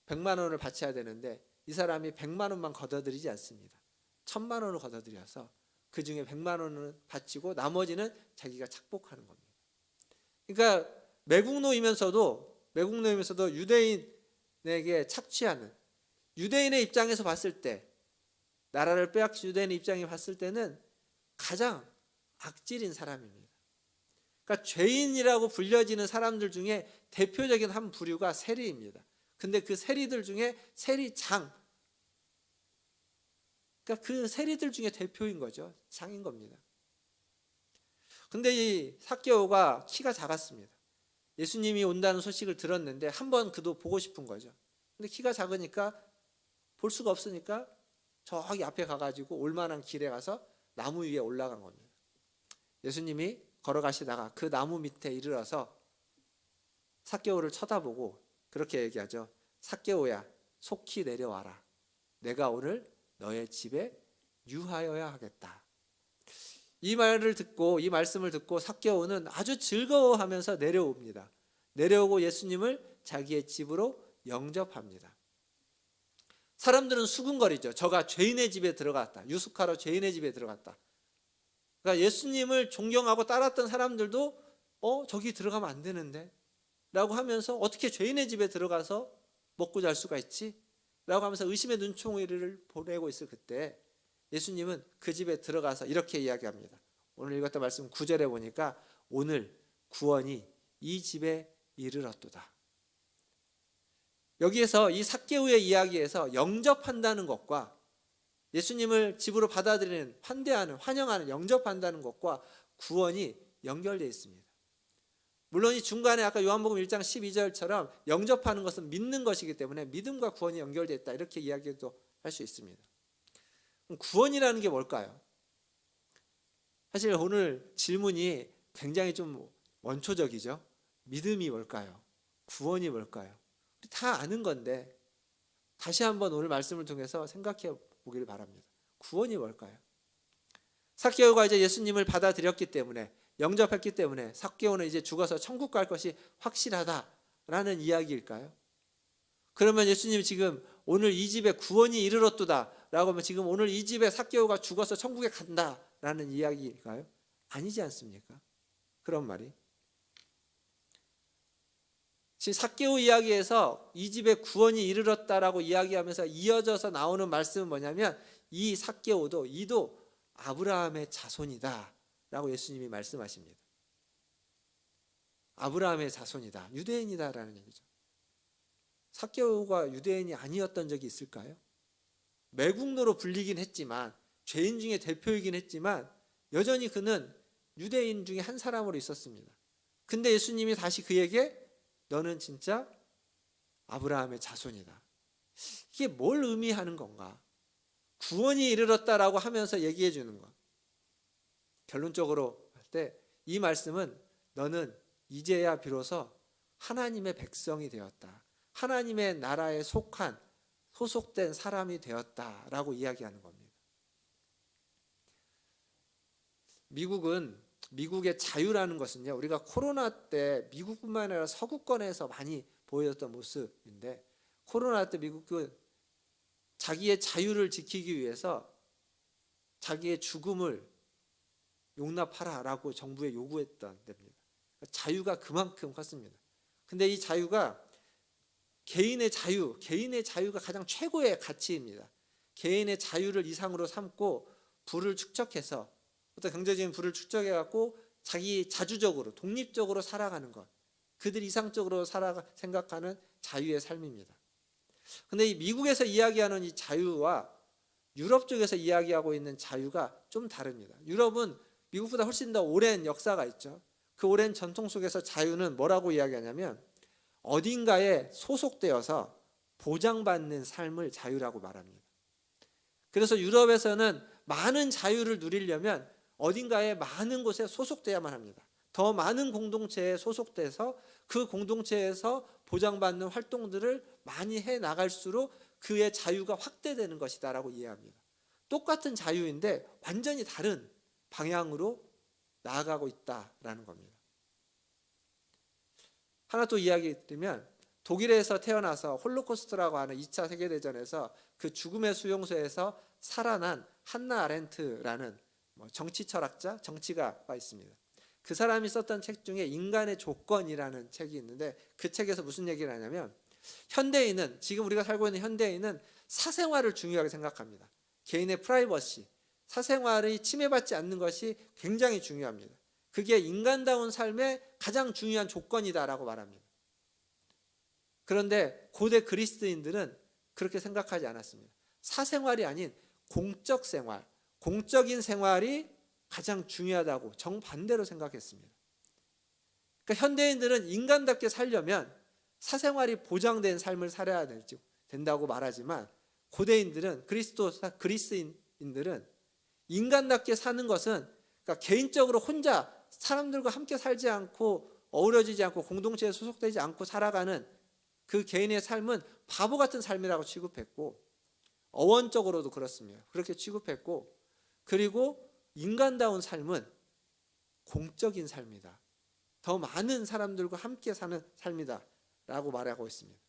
100만 원을 바쳐야 되는데 이 사람이 100만 원만 걷어들이지 않습니다. 1000만 원을 걷어들여서 그 중에 100만 원을 바치고 나머지는 자기가 착복하는 겁니다. 그러니까 매국노이면서도 유대인에게 착취하는, 유대인의 입장에서 봤을 때, 나라를 빼앗긴 유대인의 입장에 봤을 때는 가장 악질인 사람입니다. 그러니까 죄인이라고 불려지는 사람들 중에 대표적인 한 부류가 세리입니다. 근데 그 세리들 중에 세리장, 그러니까 그 세리들 중에 대표인 거죠. 장인 겁니다. 근데 이 삭개오가 키가 작았습니다. 예수님이 온다는 소식을 들었는데 한번 그도 보고 싶은 거죠. 근데 키가 작으니까 볼 수가 없으니까 저기 앞에 가가지고 올만한 길에 가서 나무 위에 올라간 겁니다. 예수님이 걸어가시다가 그 나무 밑에 이르러서 삭개오를 쳐다보고 그렇게 얘기하죠. 삭개오야, 속히 내려와라. 내가 오늘 너의 집에 유하여야 하겠다. 이 말을 듣고, 이 말씀을 듣고 삭개오는 아주 즐거워하면서 내려옵니다. 내려오고 예수님을 자기의 집으로 영접합니다. 사람들은 수군거리죠. 저가 죄인의 집에 들어갔다. 유숙하러 죄인의 집에 들어갔다. 그러니까 예수님을 존경하고 따랐던 사람들도 저기 들어가면 안 되는데 라고 하면서 어떻게 죄인의 집에 들어가서 먹고 잘 수가 있지? 라고 하면서 의심의 눈총이를 보내고 있을 그때 예수님은 그 집에 들어가서 이렇게 이야기합니다. 오늘 읽었던 말씀 9절에 보니까 오늘 구원이 이 집에 이르렀도다. 여기에서 이 삭개오의 이야기에서 영접한다는 것과 예수님을 집으로 받아들이는, 환대하는, 환영하는, 영접한다는 것과 구원이 연결되어 있습니다. 물론 이 중간에 아까 요한복음 1장 12절처럼 영접하는 것은 믿는 것이기 때문에 믿음과 구원이 연결되어 있다 이렇게 이야기도 할 수 있습니다. 그럼 구원이라는 게 뭘까요? 사실 오늘 질문이 굉장히 좀 원초적이죠. 믿음이 뭘까요? 구원이 뭘까요? 다 아는 건데 다시 한번 오늘 말씀을 통해서 생각해 보기를 바랍니다. 구원이 뭘까요? 삭개오가 이제 예수님을 받아들였기 때문에, 영접했기 때문에 삭개오는 이제 죽어서 천국 갈 것이 확실하다라는 이야기일까요? 그러면 예수님이 지금 오늘 이 집에 구원이 이르렀도다 라고 하면 지금 오늘 이 집에 삭개오가 죽어서 천국에 간다라는 이야기일까요? 아니지 않습니까? 그런 말이. 삭개오 이야기에서 이 집에 구원이 이르렀다라고 이야기하면서 이어져서 나오는 말씀은 뭐냐면 이 삭개오도 이도 아브라함의 자손이다 라고 예수님이 말씀하십니다. 아브라함의 자손이다, 유대인이다라는 얘기죠. 삭개오가 유대인이 아니었던 적이 있을까요? 매국노로 불리긴 했지만, 죄인 중에 대표이긴 했지만 여전히 그는 유대인 중에 한 사람으로 있었습니다. 근데 예수님이 다시 그에게 너는 진짜 아브라함의 자손이다. 이게 뭘 의미하는 건가? 구원이 이르렀다라고 하면서 얘기해 주는 것. 결론적으로 할 때 이 말씀은 너는 이제야 비로소 하나님의 백성이 되었다. 하나님의 나라에 속한, 소속된 사람이 되었다라고 이야기하는 겁니다. 미국의 자유라는 것은요, 우리가 코로나 때 미국뿐만 아니라 서구권에서 많이 보여졌던 모습인데, 코로나 때 미국은 자기의 자유를 지키기 위해서 자기의 죽음을 용납하라라고 정부에 요구했던 데입니다. 자유가 그만큼 컸습니다. 근데 이 자유가 개인의 자유가 가장 최고의 가치입니다. 개인의 자유를 이상으로 삼고 부를 축적해서, 어떤 경제적인 부를 축적해 갖고 자기 자주적으로, 독립적으로 살아가는 것, 그들 이상적으로 생각하는 자유의 삶입니다. 근데 이 미국에서 이야기하는 이 자유와 유럽 쪽에서 이야기하고 있는 자유가 좀 다릅니다. 유럽은 미국보다 훨씬 더 오랜 역사가 있죠. 그 오랜 전통 속에서 자유는 뭐라고 이야기하냐면 어딘가에 소속되어서 보장받는 삶을 자유라고 말합니다. 그래서 유럽에서는 많은 자유를 누리려면 어딘가에 많은 곳에 소속돼야만 합니다. 더 많은 공동체에 소속돼서 그 공동체에서 보장받는 활동들을 많이 해 나갈수록 그의 자유가 확대되는 것이다라고 이해합니다. 똑같은 자유인데 완전히 다른 방향으로 나아가고 있다라는 겁니다. 하나 또 이야기 드리면, 독일에서 태어나서 홀로코스트라고 하는 2차 세계대전에서 그 죽음의 수용소에서 살아난 한나 아렌트라는 정치 철학자, 정치가가 있습니다. 그 사람이 썼던 책 중에 인간의 조건이라는 책이 있는데, 그 책에서 무슨 얘기를 하냐면, 현대인은, 지금 우리가 살고 있는 현대인은 사생활을 중요하게 생각합니다. 개인의 프라이버시, 사생활이 침해받지 않는 것이 굉장히 중요합니다. 그게 인간다운 삶의 가장 중요한 조건이다라고 말합니다. 그런데 고대 그리스도인들은 그렇게 생각하지 않았습니다. 사생활이 아닌 공적 생활, 공적인 생활이 가장 중요하다고 정반대로 생각했습니다. 그러니까 현대인들은 인간답게 살려면 사생활이 보장된 삶을 살아야 된다고 말하지만, 고대인들은 그리스인들은 인간답게 사는 것은, 그러니까 개인적으로 혼자 사람들과 함께 살지 않고 어우러지지 않고 공동체에 소속되지 않고 살아가는 그 개인의 삶은 바보 같은 삶이라고 취급했고, 어원적으로도 그렇습니다. 그렇게 취급했고, 그리고 인간다운 삶은 공적인 삶이다, 더 많은 사람들과 함께 사는 삶이다 라고 말하고 있습니다.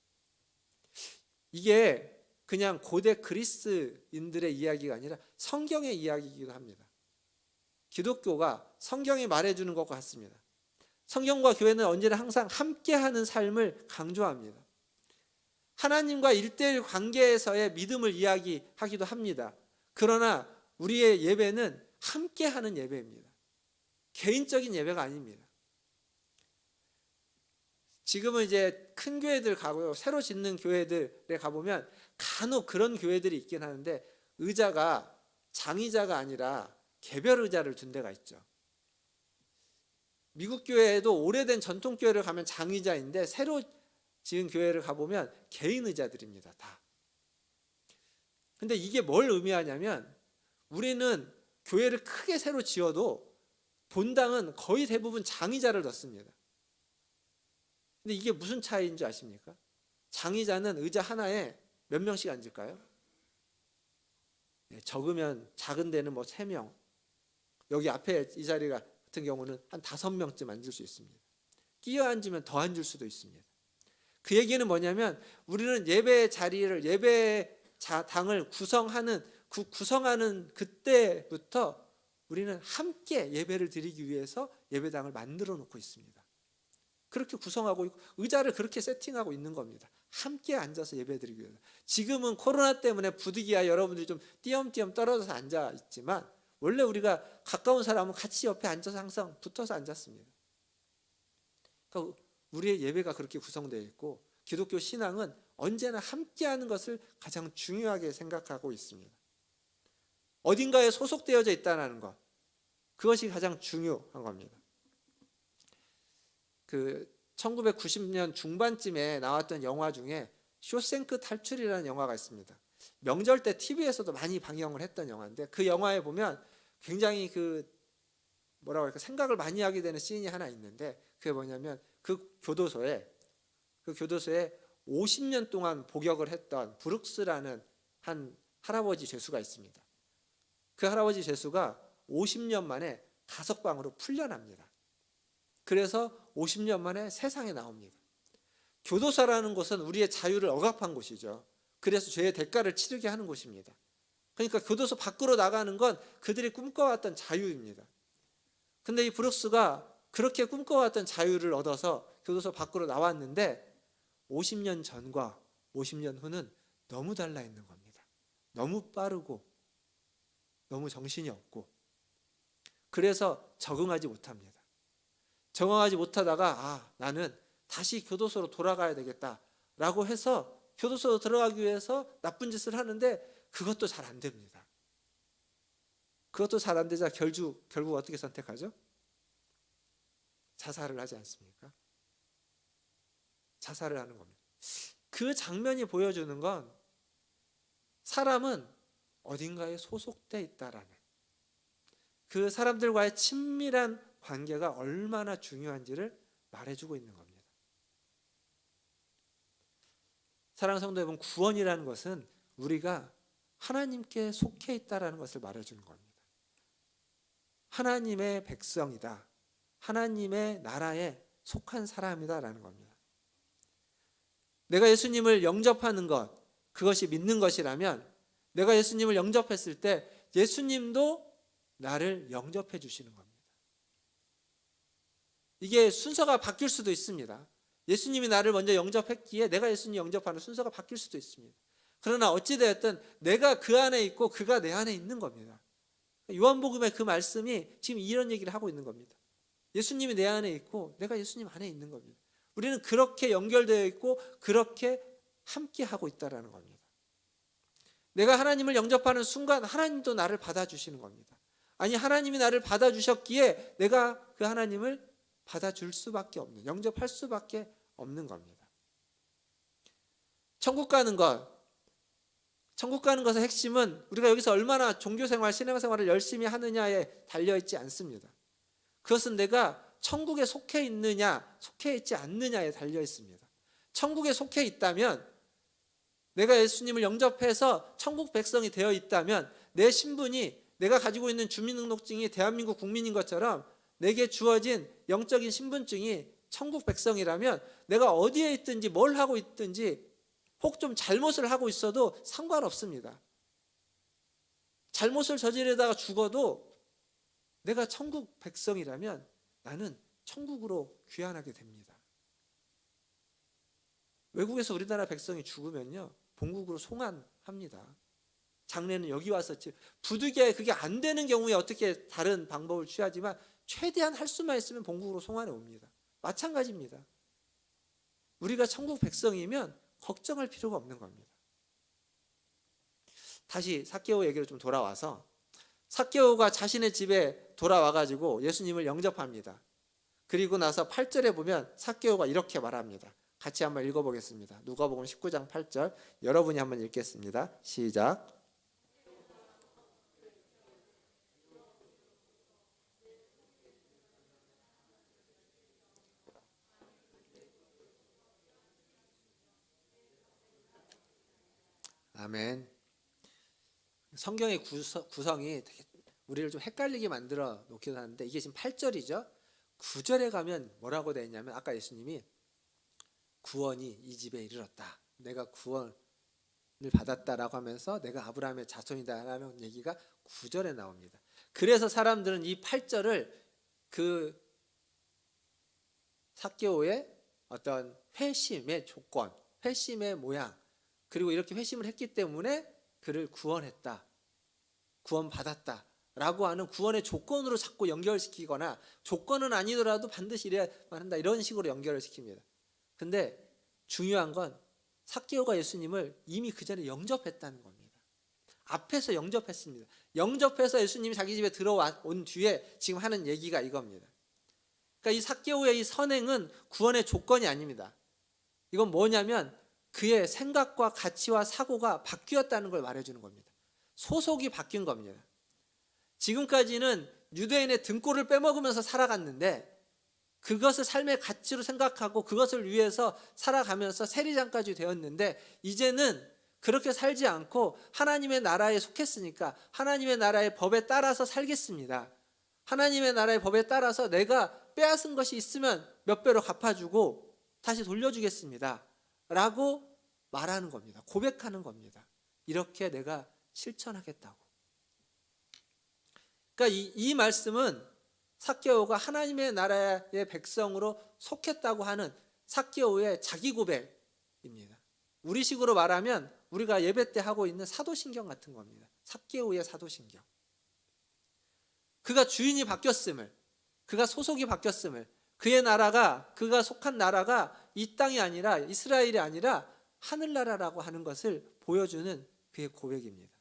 이게 그냥 고대 그리스인들의 이야기가 아니라 성경의 이야기이기도 합니다. 기독교가 성경이 말해주는 것과 같습니다. 성경과 교회는 언제나 항상 함께하는 삶을 강조합니다. 하나님과 1:1 관계에서의 믿음을 이야기하기도 합니다. 그러나 우리의 예배는 함께하는 예배입니다. 개인적인 예배가 아닙니다. 지금은 이제 큰 교회들 가고요, 새로 짓는 교회들에 가보면 간혹 그런 교회들이 있긴 하는데, 의자가 장의자가 아니라 개별 의자를 둔 데가 있죠. 미국 교회에도 오래된 전통 교회를 가면 장의자인데, 새로 지은 교회를 가보면 개인 의자들입니다, 다. 근데 이게 뭘 의미하냐면, 우리는 교회를 크게 새로 지어도 본당은 거의 대부분 장의자를 넣습니다. 근데 이게 무슨 차이인 줄 아십니까? 장의자는 의자 하나에 몇 명씩 앉을까요? 적으면 작은 데는 3명, 여기 앞에 이 자리 같은 경우는 한 5명쯤 앉을 수 있습니다. 끼어 앉으면 더 앉을 수도 있습니다. 그 얘기는 뭐냐면, 우리는 예배 자리를, 예배 당을 구성하는 그때부터 우리는 함께 예배를 드리기 위해서 예배당을 만들어 놓고 있습니다. 그렇게 구성하고 있고, 의자를 그렇게 세팅하고 있는 겁니다. 함께 앉아서 예배 드리기 위해서. 지금은 코로나 때문에 부득이야 여러분들이 좀 띄엄띄엄 떨어져서 앉아 있지만, 원래 우리가 가까운 사람은 같이 옆에 앉아서 항상 붙어서 앉았습니다. 그러니까 우리의 예배가 그렇게 구성되어 있고, 기독교 신앙은 언제나 함께하는 것을 가장 중요하게 생각하고 있습니다. 어딘가에 소속되어져 있다는 것, 그것이 가장 중요한 겁니다. 1990년 중반쯤에 나왔던 영화 중에 쇼생크 탈출이라는 영화가 있습니다. 명절 때 TV에서도 많이 방영을 했던 영화인데, 그 영화에 보면 굉장히 생각을 많이 하게 되는 씬이 하나 있는데, 그게 뭐냐면, 그 교도소에 50년 동안 복역을 했던 브룩스라는 한 할아버지 죄수가 있습니다. 그 할아버지 죄수가 50년 만에 가석방으로 풀려납니다. 그래서 50년 만에 세상에 나옵니다. 교도소라는 곳은 우리의 자유를 억압한 곳이죠. 그래서 죄의 대가를 치르게 하는 곳입니다. 그러니까 교도소 밖으로 나가는 건 그들이 꿈꿔왔던 자유입니다. 근데 이 브룩스가 그렇게 꿈꿔왔던 자유를 얻어서 교도소 밖으로 나왔는데, 50년 전과 50년 후는 너무 달라 있는 겁니다. 너무 빠르고 너무 정신이 없고, 그래서 적응하지 못합니다. 적응하지 못하다가 나는 다시 교도소로 돌아가야 되겠다라고 해서 교도소로 들어가기 위해서 나쁜 짓을 하는데, 그것도 잘 안 됩니다. 그것도 잘 안 되자 결국 어떻게 선택하죠? 자살을 하지 않습니까? 자살을 하는 겁니다. 그 장면이 보여주는 건, 사람은 어딘가에 소속돼 있다라는, 그 사람들과의 친밀한 관계가 얼마나 중요한지를 말해주고 있는 겁니다. 사랑하는 성도 여러분, 구원이라는 것은 우리가 하나님께 속해 있다라는 것을 말해주는 겁니다. 하나님의 백성이다, 하나님의 나라에 속한 사람이다라는 겁니다. 내가 예수님을 영접하는 것, 그것이 믿는 것이라면, 내가 예수님을 영접했을 때 예수님도 나를 영접해 주시는 겁니다. 이게 순서가 바뀔 수도 있습니다. 예수님이 나를 먼저 영접했기에 내가 예수님 영접하는 순서가 바뀔 수도 있습니다. 그러나 어찌되었든 내가 그 안에 있고 그가 내 안에 있는 겁니다. 요한복음의 그 말씀이 지금 이런 얘기를 하고 있는 겁니다. 예수님이 내 안에 있고 내가 예수님 안에 있는 겁니다. 우리는 그렇게 연결되어 있고 그렇게 함께 하고 있다는 겁니다. 내가 하나님을 영접하는 순간 하나님도 나를 받아주시는 겁니다. 아니, 하나님이 나를 받아주셨기에 내가 그 하나님을 받아줄 수밖에 없는, 영접할 수밖에 없는 겁니다. 천국 가는 것의 핵심은 우리가 여기서 얼마나 종교생활, 신앙생활을 열심히 하느냐에 달려있지 않습니다. 그것은 내가 천국에 속해 있느냐, 속해 있지 않느냐에 달려있습니다. 천국에 속해 있다면, 내가 예수님을 영접해서 천국 백성이 되어 있다면 내 신분이, 내가 가지고 있는 주민등록증이 대한민국 국민인 것처럼 내게 주어진 영적인 신분증이 천국 백성이라면 내가 어디에 있든지 뭘 하고 있든지 혹 좀 잘못을 하고 있어도 상관없습니다. 잘못을 저지르다가 죽어도 내가 천국 백성이라면 나는 천국으로 귀환하게 됩니다. 외국에서 우리나라 백성이 죽으면요, 본국으로 송환합니다. 장례는 여기 와서 부득이하게 그게 안 되는 경우에 어떻게 다른 방법을 취하지만 최대한 할 수만 있으면 본국으로 송환해 옵니다. 마찬가지입니다. 우리가 천국 백성이면 걱정할 필요가 없는 겁니다. 다시 삭개오 얘기로 좀 돌아와서, 삭개오가 자신의 집에 돌아와가지고 예수님을 영접합니다. 그리고 나서 8절에 보면 삭개오가 이렇게 말합니다. 같이 한번 읽어보겠습니다. 누가복음 19장 8절, 여러분이 한번 읽겠습니다. 시작. 아멘. 성경의 구성이 되게 우리를 좀 헷갈리게 만들어 놓기도 하는데, 이게 지금 8절이죠. 9절에 가면 뭐라고 되어 있냐면, 아까 예수님이 구원이 이 집에 이르렀다, 내가 구원을 받았다라고 하면서 내가 아브라함의 자손이다라는 얘기가 9절에 나옵니다. 그래서 사람들은 이 8절을 그 삭개오의 어떤 회심의 조건, 회심의 모양, 그리고 이렇게 회심을 했기 때문에 그를 구원했다, 구원받았다 라고 하는 구원의 조건으로 자꾸 연결시키거나, 조건은 아니더라도 반드시 이래야만 한다, 이런 식으로 연결을 시킵니다. 근데 중요한 건 삭개오가 예수님을 이미 그 전에 영접했다는 겁니다. 앞에서 영접했습니다. 영접해서 예수님이 자기 집에 들어온 뒤에 지금 하는 얘기가 이겁니다. 그러니까 이 삭개오의 이 선행은 구원의 조건이 아닙니다. 이건 뭐냐면 그의 생각과 가치와 사고가 바뀌었다는 걸 말해주는 겁니다. 소속이 바뀐 겁니다. 지금까지는 유대인의 등골을 빼먹으면서 살아갔는데, 그것을 삶의 가치로 생각하고 그것을 위해서 살아가면서 세리장까지 되었는데, 이제는 그렇게 살지 않고 하나님의 나라에 속했으니까 하나님의 나라의 법에 따라서 살겠습니다. 하나님의 나라의 법에 따라서 내가 빼앗은 것이 있으면 몇 배로 갚아주고 다시 돌려주겠습니다 라고 말하는 겁니다. 고백하는 겁니다. 이렇게 내가 실천하겠다고. 그러니까 이 말씀은 삭개오가 하나님의 나라의 백성으로 속했다고 하는 삭개오의 자기 고백입니다. 우리식으로 말하면 우리가 예배 때 하고 있는 사도신경 같은 겁니다. 삭개오의 사도신경. 그가 주인이 바뀌었음을, 그가 소속이 바뀌었음을, 그의 나라가, 그가 속한 나라가 이 땅이 아니라, 이스라엘이 아니라 하늘나라라고 하는 것을 보여주는 그의 고백입니다.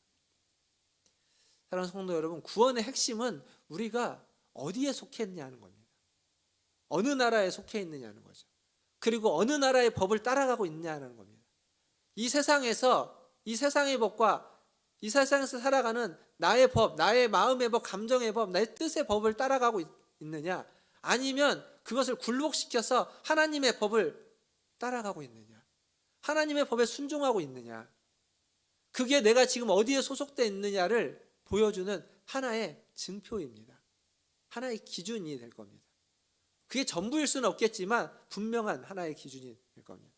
사랑하는 성도 여러분, 구원의 핵심은 우리가 어디에 속해 있느냐는 겁니다. 어느 나라에 속해 있느냐는 거죠. 그리고 어느 나라의 법을 따라가고 있느냐는 겁니다. 이 세상에서, 이 세상의 법과 이 세상에서 살아가는 나의 법, 나의 마음의 법, 감정의 법, 나의 뜻의 법을 따라가고 있느냐, 아니면 그것을 굴복시켜서 하나님의 법을 따라가고 있느냐, 하나님의 법에 순종하고 있느냐, 그게 내가 지금 어디에 소속되어 있느냐를 보여주는 하나의 증표입니다. 하나의 기준이 될 겁니다. 그게 전부일 수는 없겠지만 분명한 하나의 기준이 될 겁니다.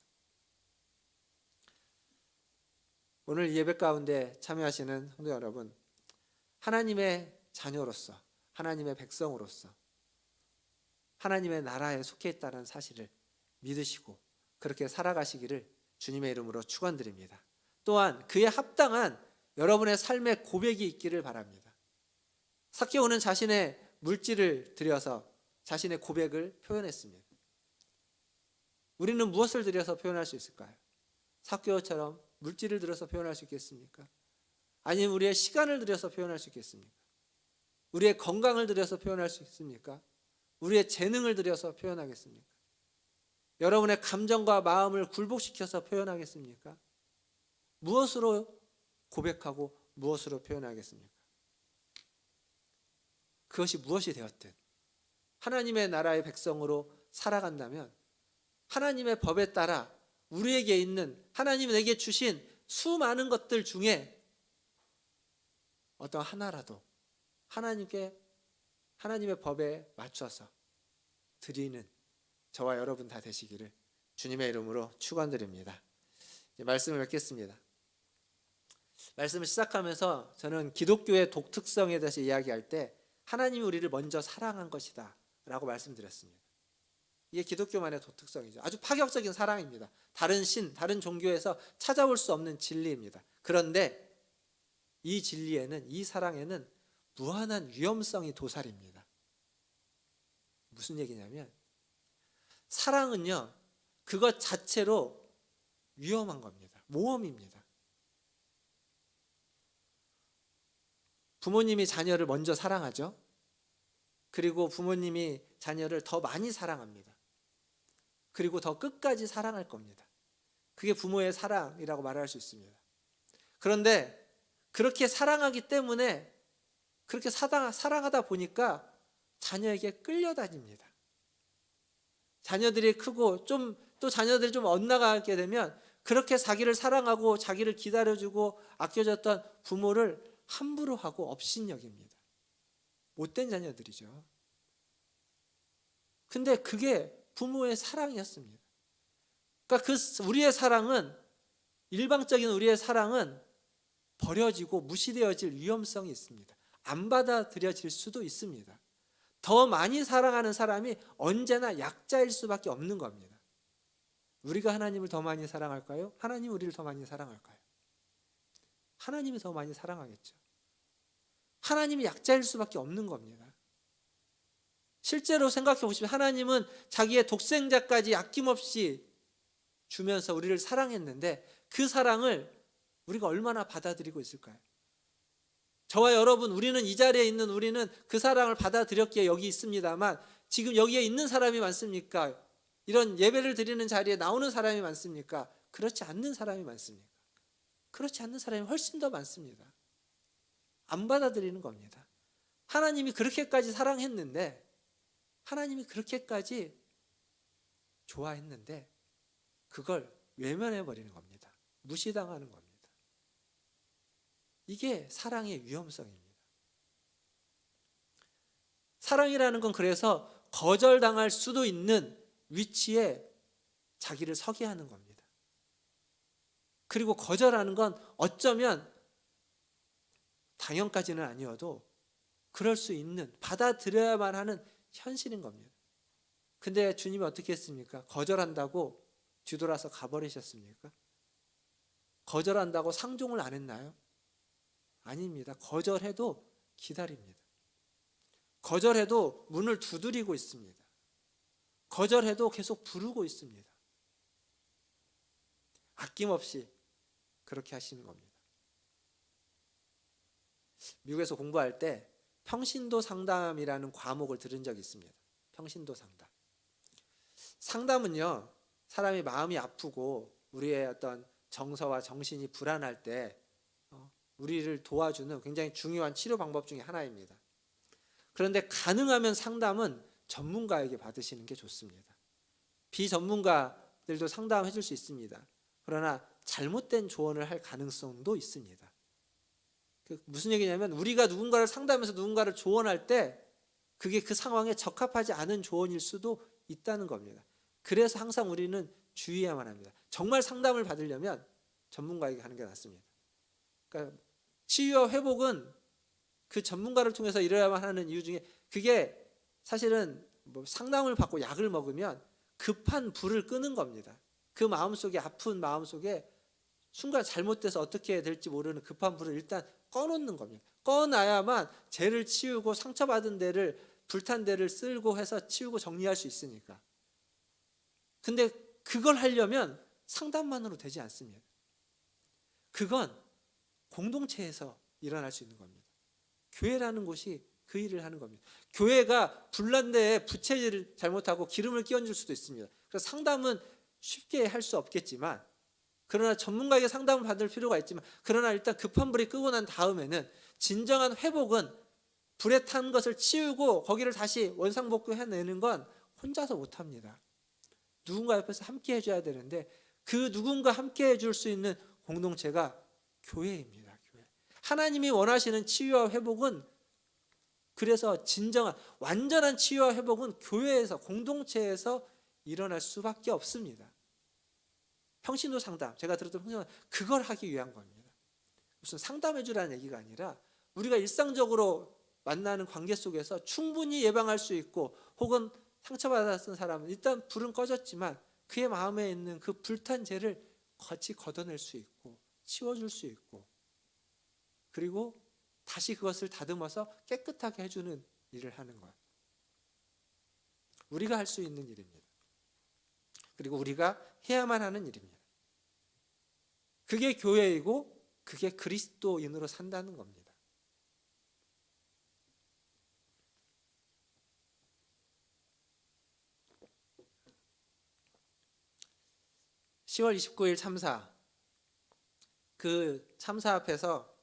오늘 예배 가운데 참여하시는 성도 여러분, 하나님의 자녀로서, 하나님의 백성으로서 하나님의 나라에 속해 있다는 사실을 믿으시고 그렇게 살아가시기를 주님의 이름으로 축원드립니다. 또한 그에 합당한 여러분의 삶의 고백이 있기를 바랍니다. 삭개오는 자신의 물질을 들여서 자신의 고백을 표현했습니다. 우리는 무엇을 들여서 표현할 수 있을까요? 삭개오처럼 물질을 들여서 표현할 수 있겠습니까? 아니면 우리의 시간을 들여서 표현할 수 있겠습니까? 우리의 건강을 들여서 표현할 수 있습니까? 우리의 재능을 들여서 표현하겠습니까? 여러분의 감정과 마음을 굴복시켜서 표현하겠습니까? 무엇으로 고백하고 무엇으로 표현하겠습니까? 그것이 무엇이 되었든 하나님의 나라의 백성으로 살아간다면 하나님의 법에 따라 우리에게 있는, 하나님에게 주신 수많은 것들 중에 어떤 하나라도 하나님의 법에 맞춰서 드리는 저와 여러분 다 되시기를 주님의 이름으로 축원드립니다. 말씀을 맺겠습니다. 말씀을 시작하면서 저는 기독교의 독특성에 대해서 이야기할 때 하나님이 우리를 먼저 사랑한 것이다 라고 말씀드렸습니다. 이게 기독교만의 독특성이죠. 아주 파격적인 사랑입니다. 다른 신, 다른 종교에서 찾아볼 수 없는 진리입니다. 그런데 이 진리에는, 이 사랑에는 무한한 위험성이 도사립니다. 무슨 얘기냐면 사랑은요, 그것 자체로 위험한 겁니다. 모험입니다. 부모님이 자녀를 먼저 사랑하죠. 그리고 부모님이 자녀를 더 많이 사랑합니다. 그리고 더 끝까지 사랑할 겁니다. 그게 부모의 사랑이라고 말할 수 있습니다. 그런데 그렇게 사랑하기 때문에, 그렇게 사랑하다 보니까 자녀에게 끌려다닙니다. 자녀들이 크고 또 자녀들이 좀 엇나가게 되면 그렇게 자기를 사랑하고 자기를 기다려주고 아껴줬던 부모를 함부로 하고 업신여깁니다. 못된 자녀들이죠. 근데 그게 부모의 사랑이었습니다. 그러니까 우리의 사랑은, 일방적인 우리의 사랑은 버려지고 무시되어질 위험성이 있습니다. 안 받아들여질 수도 있습니다. 더 많이 사랑하는 사람이 언제나 약자일 수밖에 없는 겁니다. 우리가 하나님을 더 많이 사랑할까요? 하나님이 우리를 더 많이 사랑할까요? 하나님이 더 많이 사랑하겠죠. 하나님이 약자일 수밖에 없는 겁니다. 실제로 생각해 보시면 하나님은 자기의 독생자까지 아낌없이 주면서 우리를 사랑했는데 그 사랑을 우리가 얼마나 받아들이고 있을까요? 저와 여러분, 우리는 이 자리에 있는 우리는 그 사랑을 받아들였기에 여기 있습니다만 지금 여기에 있는 사람이 많습니까? 이런 예배를 드리는 자리에 나오는 사람이 많습니까? 그렇지 않는 사람이 많습니까? 그렇지 않는 사람이 훨씬 더 많습니다. 안 받아들이는 겁니다. 하나님이 그렇게까지 사랑했는데, 하나님이 그렇게까지 좋아했는데 그걸 외면해버리는 겁니다. 무시당하는 겁니다. 이게 사랑의 위험성입니다. 사랑이라는 건 그래서 거절당할 수도 있는 위치에 자기를 서게 하는 겁니다. 그리고 거절하는 건 어쩌면 당연까지는 아니어도 그럴 수 있는, 받아들여야만 하는 현실인 겁니다. 근데 주님이 어떻게 했습니까? 거절한다고 뒤돌아서 가버리셨습니까? 거절한다고 상종을 안 했나요? 아닙니다. 거절해도 기다립니다. 거절해도 문을 두드리고 있습니다. 거절해도 계속 부르고 있습니다. 아낌없이 그렇게 하시는 겁니다. 미국에서 공부할 때 평신도 상담이라는 과목을 들은 적이 있습니다. 평신도 상담. 상담은요, 사람이 마음이 아프고 우리의 어떤 정서와 정신이 불안할 때 우리를 도와주는 굉장히 중요한 치료 방법 중에 하나입니다. 그런데 가능하면 상담은 전문가에게 받으시는 게 좋습니다. 비전문가들도 상담해 줄 수 있습니다. 그러나 잘못된 조언을 할 가능성도 있습니다. 무슨 얘기냐면 우리가 누군가를 상담해서 누군가를 조언할 때 그게 그 상황에 적합하지 않은 조언일 수도 있다는 겁니다. 그래서 항상 우리는 주의해야만 합니다. 정말 상담을 받으려면 전문가에게 가는 게 낫습니다. 그러니까 치유와 회복은 그 전문가를 통해서 이뤄야만 하는 이유 중에, 그게 사실은 뭐 상담을 받고 약을 먹으면 급한 불을 끄는 겁니다. 그 마음속에, 아픈 마음속에 순간 잘못돼서 어떻게 될지 모르는 급한 불을 일단 꺼놓는 겁니다. 꺼놔야만 죄를 치우고 상처받은 데를, 불탄 데를 쓸고 해서 치우고 정리할 수 있으니까. 근데 그걸 하려면 상담만으로 되지 않습니다. 그건 공동체에서 일어날 수 있는 겁니다. 교회라는 곳이 그 일을 하는 겁니다. 교회가 불난 데에 부채질을 잘못하고 기름을 끼얹을 수도 있습니다. 그래서 상담은 쉽게 할 수 없겠지만, 그러나 전문가에게 상담을 받을 필요가 있지만, 그러나 일단 급한 불이 끄고 난 다음에는 진정한 회복은 불에 탄 것을 치우고 거기를 다시 원상복구해내는 건 혼자서 못합니다. 누군가 옆에서 함께 해줘야 되는데, 그 누군가 함께 해줄 수 있는 공동체가 교회입니다. 교회. 하나님이 원하시는 치유와 회복은, 그래서 진정한 완전한 치유와 회복은 교회에서, 공동체에서 일어날 수밖에 없습니다. 평신도 상담, 제가 들었던 평신도 상담, 그걸 하기 위한 겁니다. 무슨 상담해 주라는 얘기가 아니라 우리가 일상적으로 만나는 관계 속에서 충분히 예방할 수 있고, 혹은 상처받았던 사람은 일단 불은 꺼졌지만 그의 마음에 있는 그 불탄 죄를 같이 걷어낼 수 있고 치워줄 수 있고, 그리고 다시 그것을 다듬어서 깨끗하게 해주는 일을 하는 것, 우리가 할 수 있는 일입니다. 그리고 우리가 해야만 하는 일입니다. 그게 교회이고 그게 그리스도인으로 산다는 겁니다. (10월 29일) 참사, 그 참사 앞에서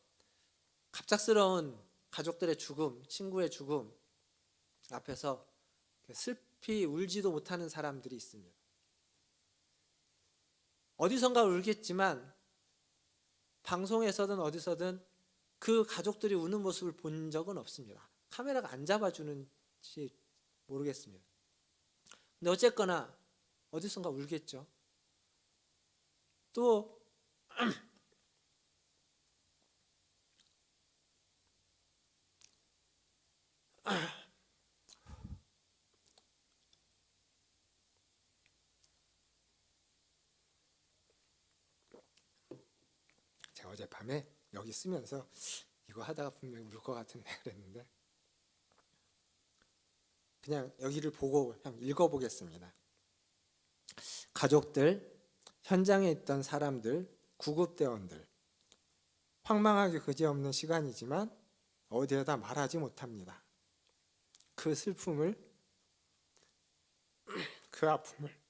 갑작스러운 가족들의 죽음, 친구의 죽음 앞에서 슬피 울지도 못하는 사람들이 있습니다. 어디선가 울겠지만 방송에서든 어디서든 그 가족들이 우는 모습을 본 적은 없습니다. 카메라가 안 잡아주는지 모르겠습니다. 근데 어쨌거나 어디선가 울겠죠. 또 제가 어젯밤에 여기 쓰면서 이거 하다가 분명히 울 것 같은데 그랬는데, 그냥 여기를 보고 그냥 읽어보겠습니다. 가족들, 현장에 있던 사람들, 구급대원들, 황망하게 그지없는 시간이지만 어디에다 말하지 못합니다. 그 슬픔을, 그 아픔을.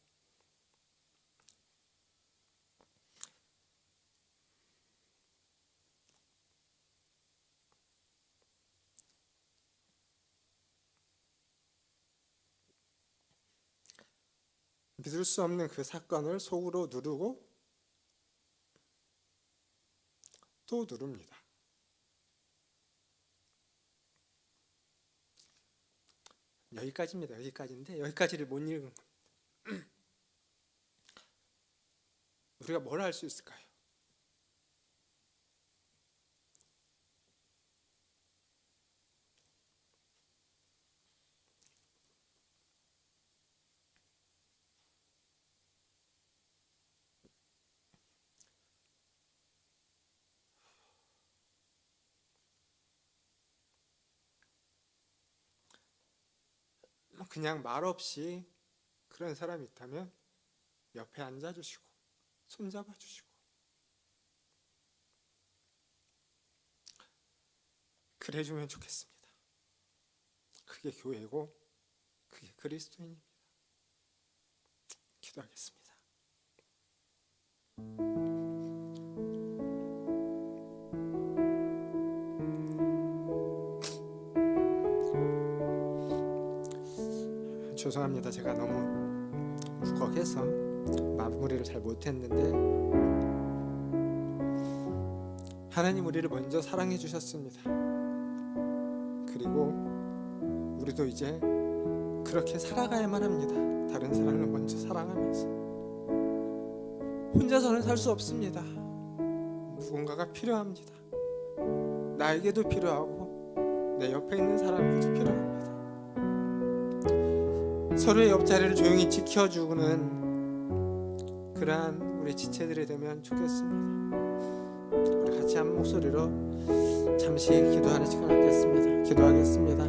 믿을 수 없는 그 사건을 속으로 누르고 또 누릅니다. 여기까지입니다. 여기까지인데 여기까지를 못 읽은 겁니다. 우리가 뭘 할 수 있을까요? 그냥 말없이 그런 사람이 있다면 옆에 앉아주시고 손잡아주시고, 그래주면 좋겠습니다. 그게 교회고 그게 그리스도인입니다. 기도하겠습니다. 죄송합니다. 제가 너무 울컥해서 마무리를 잘 못했는데, 하나님 우리를 먼저 사랑해 주셨습니다. 그리고 우리도 이제 그렇게 살아가야만 합니다. 다른 사람을 먼저 사랑하면서. 혼자서는 살 수 없습니다. 누군가가 필요합니다. 나에게도 필요하고 내 옆에 있는 사람에게도 필요합니다. 서로의 옆자리를 조용히 지켜주는 그러한 우리 지체들이 되면 좋겠습니다. 우리 같이 한 목소리로 잠시 기도하는 시간 갖겠습니다. 기도하겠습니다.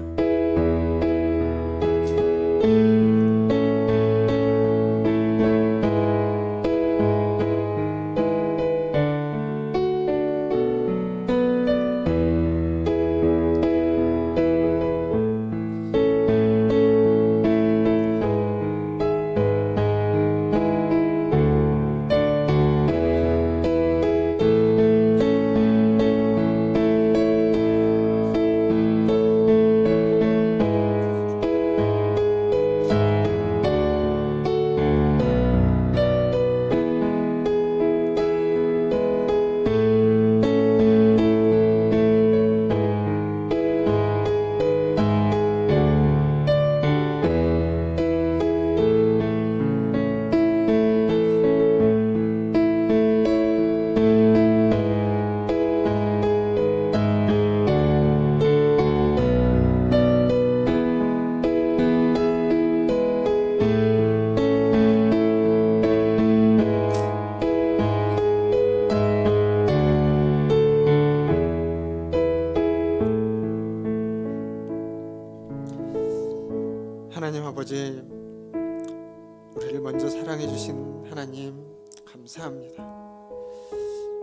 주신 하나님 감사합니다.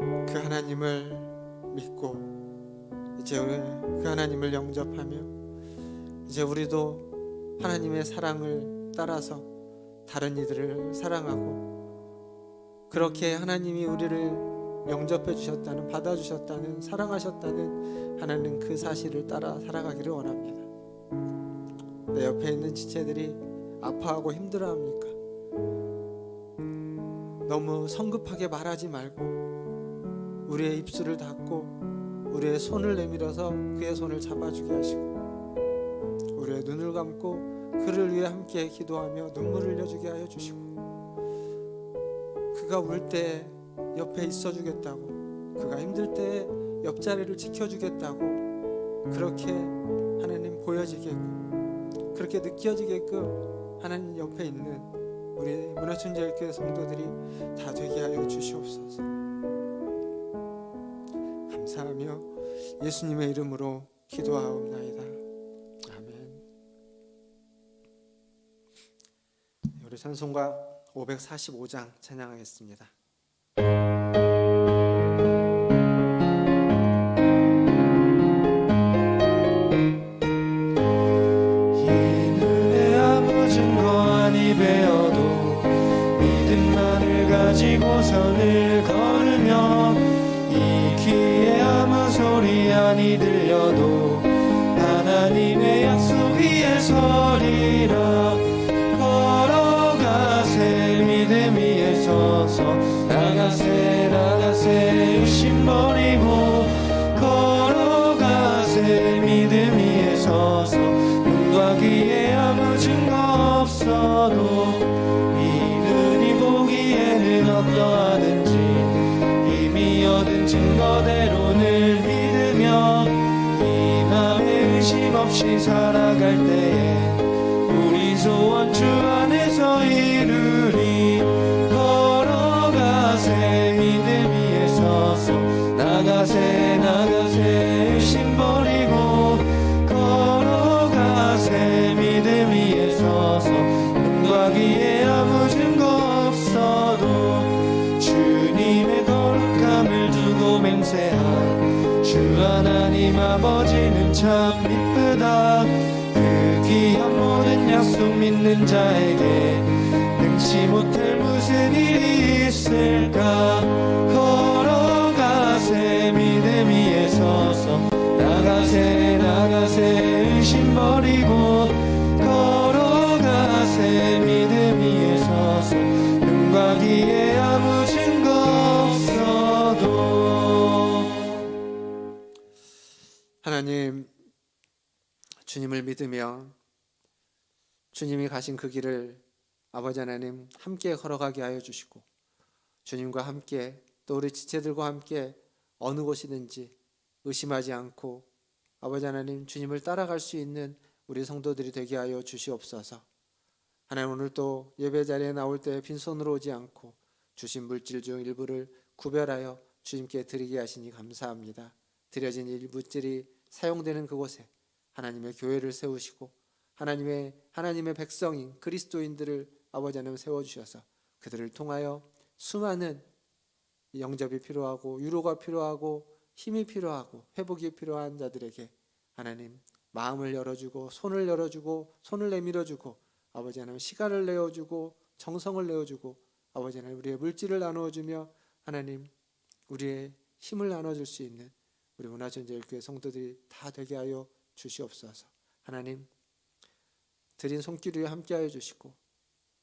그 하나님을 믿고 이제 그 하나님을 영접하며 이제 우리도 하나님의 사랑을 따라서 다른 이들을 사랑하고 그렇게 하나님이 우리를 영접해 주셨다는, 받아 주셨다는, 사랑하셨다는 하나님 그 사실을 따라 살아가기를 원합니다. 내 옆에 있는 지체들이 아파하고 힘들어합니까? 너무 성급하게 말하지 말고 우리의 입술을 닫고 우리의 손을 내밀어서 그의 손을 잡아주게 하시고 우리의 눈을 감고 그를 위해 함께 기도하며 눈물을 흘려주게 하여 주시고 그가 울 때 옆에 있어주겠다고, 그가 힘들 때 옆자리를 지켜주겠다고 그렇게 하나님 보여지게끔, 그렇게 느껴지게끔 하나님 옆에 있는 우리 문화천지교회 성도들이 다 되게 하여 주시옵소서. 감사하며 예수님의 이름으로 기도하옵나이다. 아멘. 우리 찬송가 545장 찬양하겠습니다. 지고선을 걸으며 이 귀에 아무 소리 아니 들려도 하나님의 약속 위에 서리라. 걸어가세 믿음 위에 서서 나가세 나가세 의심 버리고 걸어가세 믿음 위에 서서 눈과 귀에 아무 증거 없어도 어떠하든지 이미 얻은 증거대로를 믿으며 이 맘에 의심 없이 살아갈 때에 우리 소원 주 안에서 이루리. 걸어가세 믿음 위에 서서 나가세 나가세 의심 버리고 걸어가세 믿음 위에 서서 눈과 귀에 아무 증거 없어도 주님의 거룩함을 두고 맹세한 주 하나님 아버지는 참 이쁘다. 그 귀한 모든 약속 믿는 자에게 능치 못할 무슨 일이 있을까. 걸어가세 믿음 위에 서서 나가세 나가세 의심 버리고 걸어가세 믿음 위에 서서 눈과 귀에 아무 증거 없어도. 하나님, 주님을 믿으며 주님이 가신 그 길을 아버지 하나님 함께 걸어가게 하여 주시고 주님과 함께 또 우리 지체들과 함께 어느 곳이든지 의심하지 않고 아버지 하나님 주님을 따라갈 수 있는 우리 성도들이 되게 하여 주시옵소서. 하나님, 오늘 또 예배 자리에 나올 때 빈손으로 오지 않고 주신 물질 중 일부를 구별하여 주님께 드리게 하시니 감사합니다. 드려진 이 물질이 사용되는 그곳에 하나님의 교회를 세우시고 하나님의 백성인 그리스도인들을 아버지 하나님 세워주셔서 그들을 통하여 수많은 영접이 필요하고 위로가 필요하고 힘이 필요하고 회복이 필요한 자들에게 하나님 마음을 열어주고 손을 열어주고 손을 내밀어주고 아버지 하나님 시간을 내어주고 정성을 내어주고 아버지 하나님 우리의 물질을 나누어주며 하나님 우리의 힘을 나눠줄 수 있는 우리 문화전제일교회 성도들이 다 되게 하여 주시옵소서. 하나님 드린 손길 위에 함께하여 주시고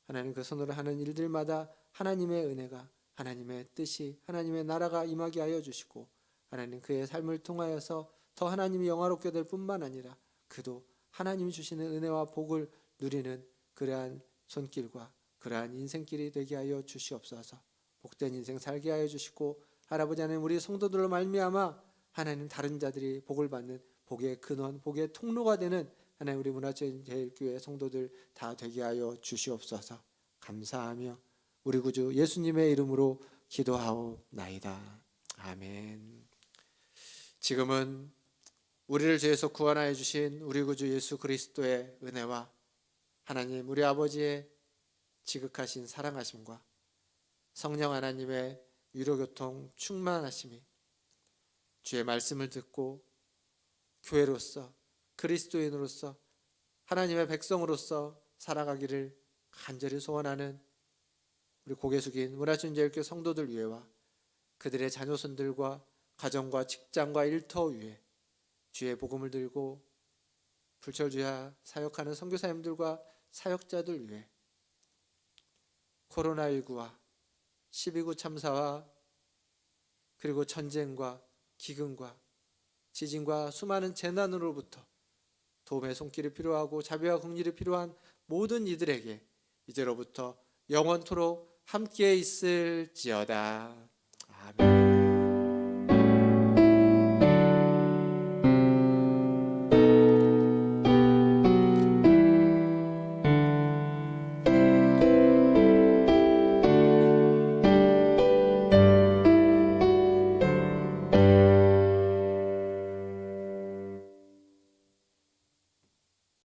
하나님 그 손으로 하는 일들마다 하나님의 은혜가 하나님의 뜻이 하나님의 나라가 임하게 하여 주시고 하나님 그의 삶을 통하여서 더 하나님이 영화롭게 될 뿐만 아니라 그도 하나님이 주시는 은혜와 복을 누리는 그러한 손길과 그러한 인생길이 되게 하여 주시옵소서. 복된 인생 살게 하여 주시고 할아버지 하나님 우리 성도들로 말미암아 하나님 다른 자들이 복을 받는 복의 근원 복의 통로가 되는 하나님 우리 문화제일교회 성도들 다 되게 하여 주시옵소서. 감사하며 우리 구주 예수님의 이름으로 기도하옵나이다. 아멘. 지금은 우리를 죄에서 구원하여 주신 우리 구주 예수 그리스도의 은혜와 하나님 우리 아버지의 지극하신 사랑하심과 성령 하나님의 위로교통 충만하심이 주의 말씀을 듣고 교회로서 그리스도인으로서 하나님의 백성으로서 살아가기를 간절히 소원하는 우리 고개 숙인 문화준재일교 성도들 위에와 그들의 자녀손들과 가정과 직장과 일터 위에 주의 복음을 들고 불철주야 사역하는 선교사님들과 사역자들 위해 코로나19와 12구 참사와 그리고 전쟁과 기근과 지진과 수많은 재난으로부터 도움의 손길이 필요하고 자비와 긍휼이 필요한 모든 이들에게 이제로부터 영원토록 함께 있을지어다. 아멘.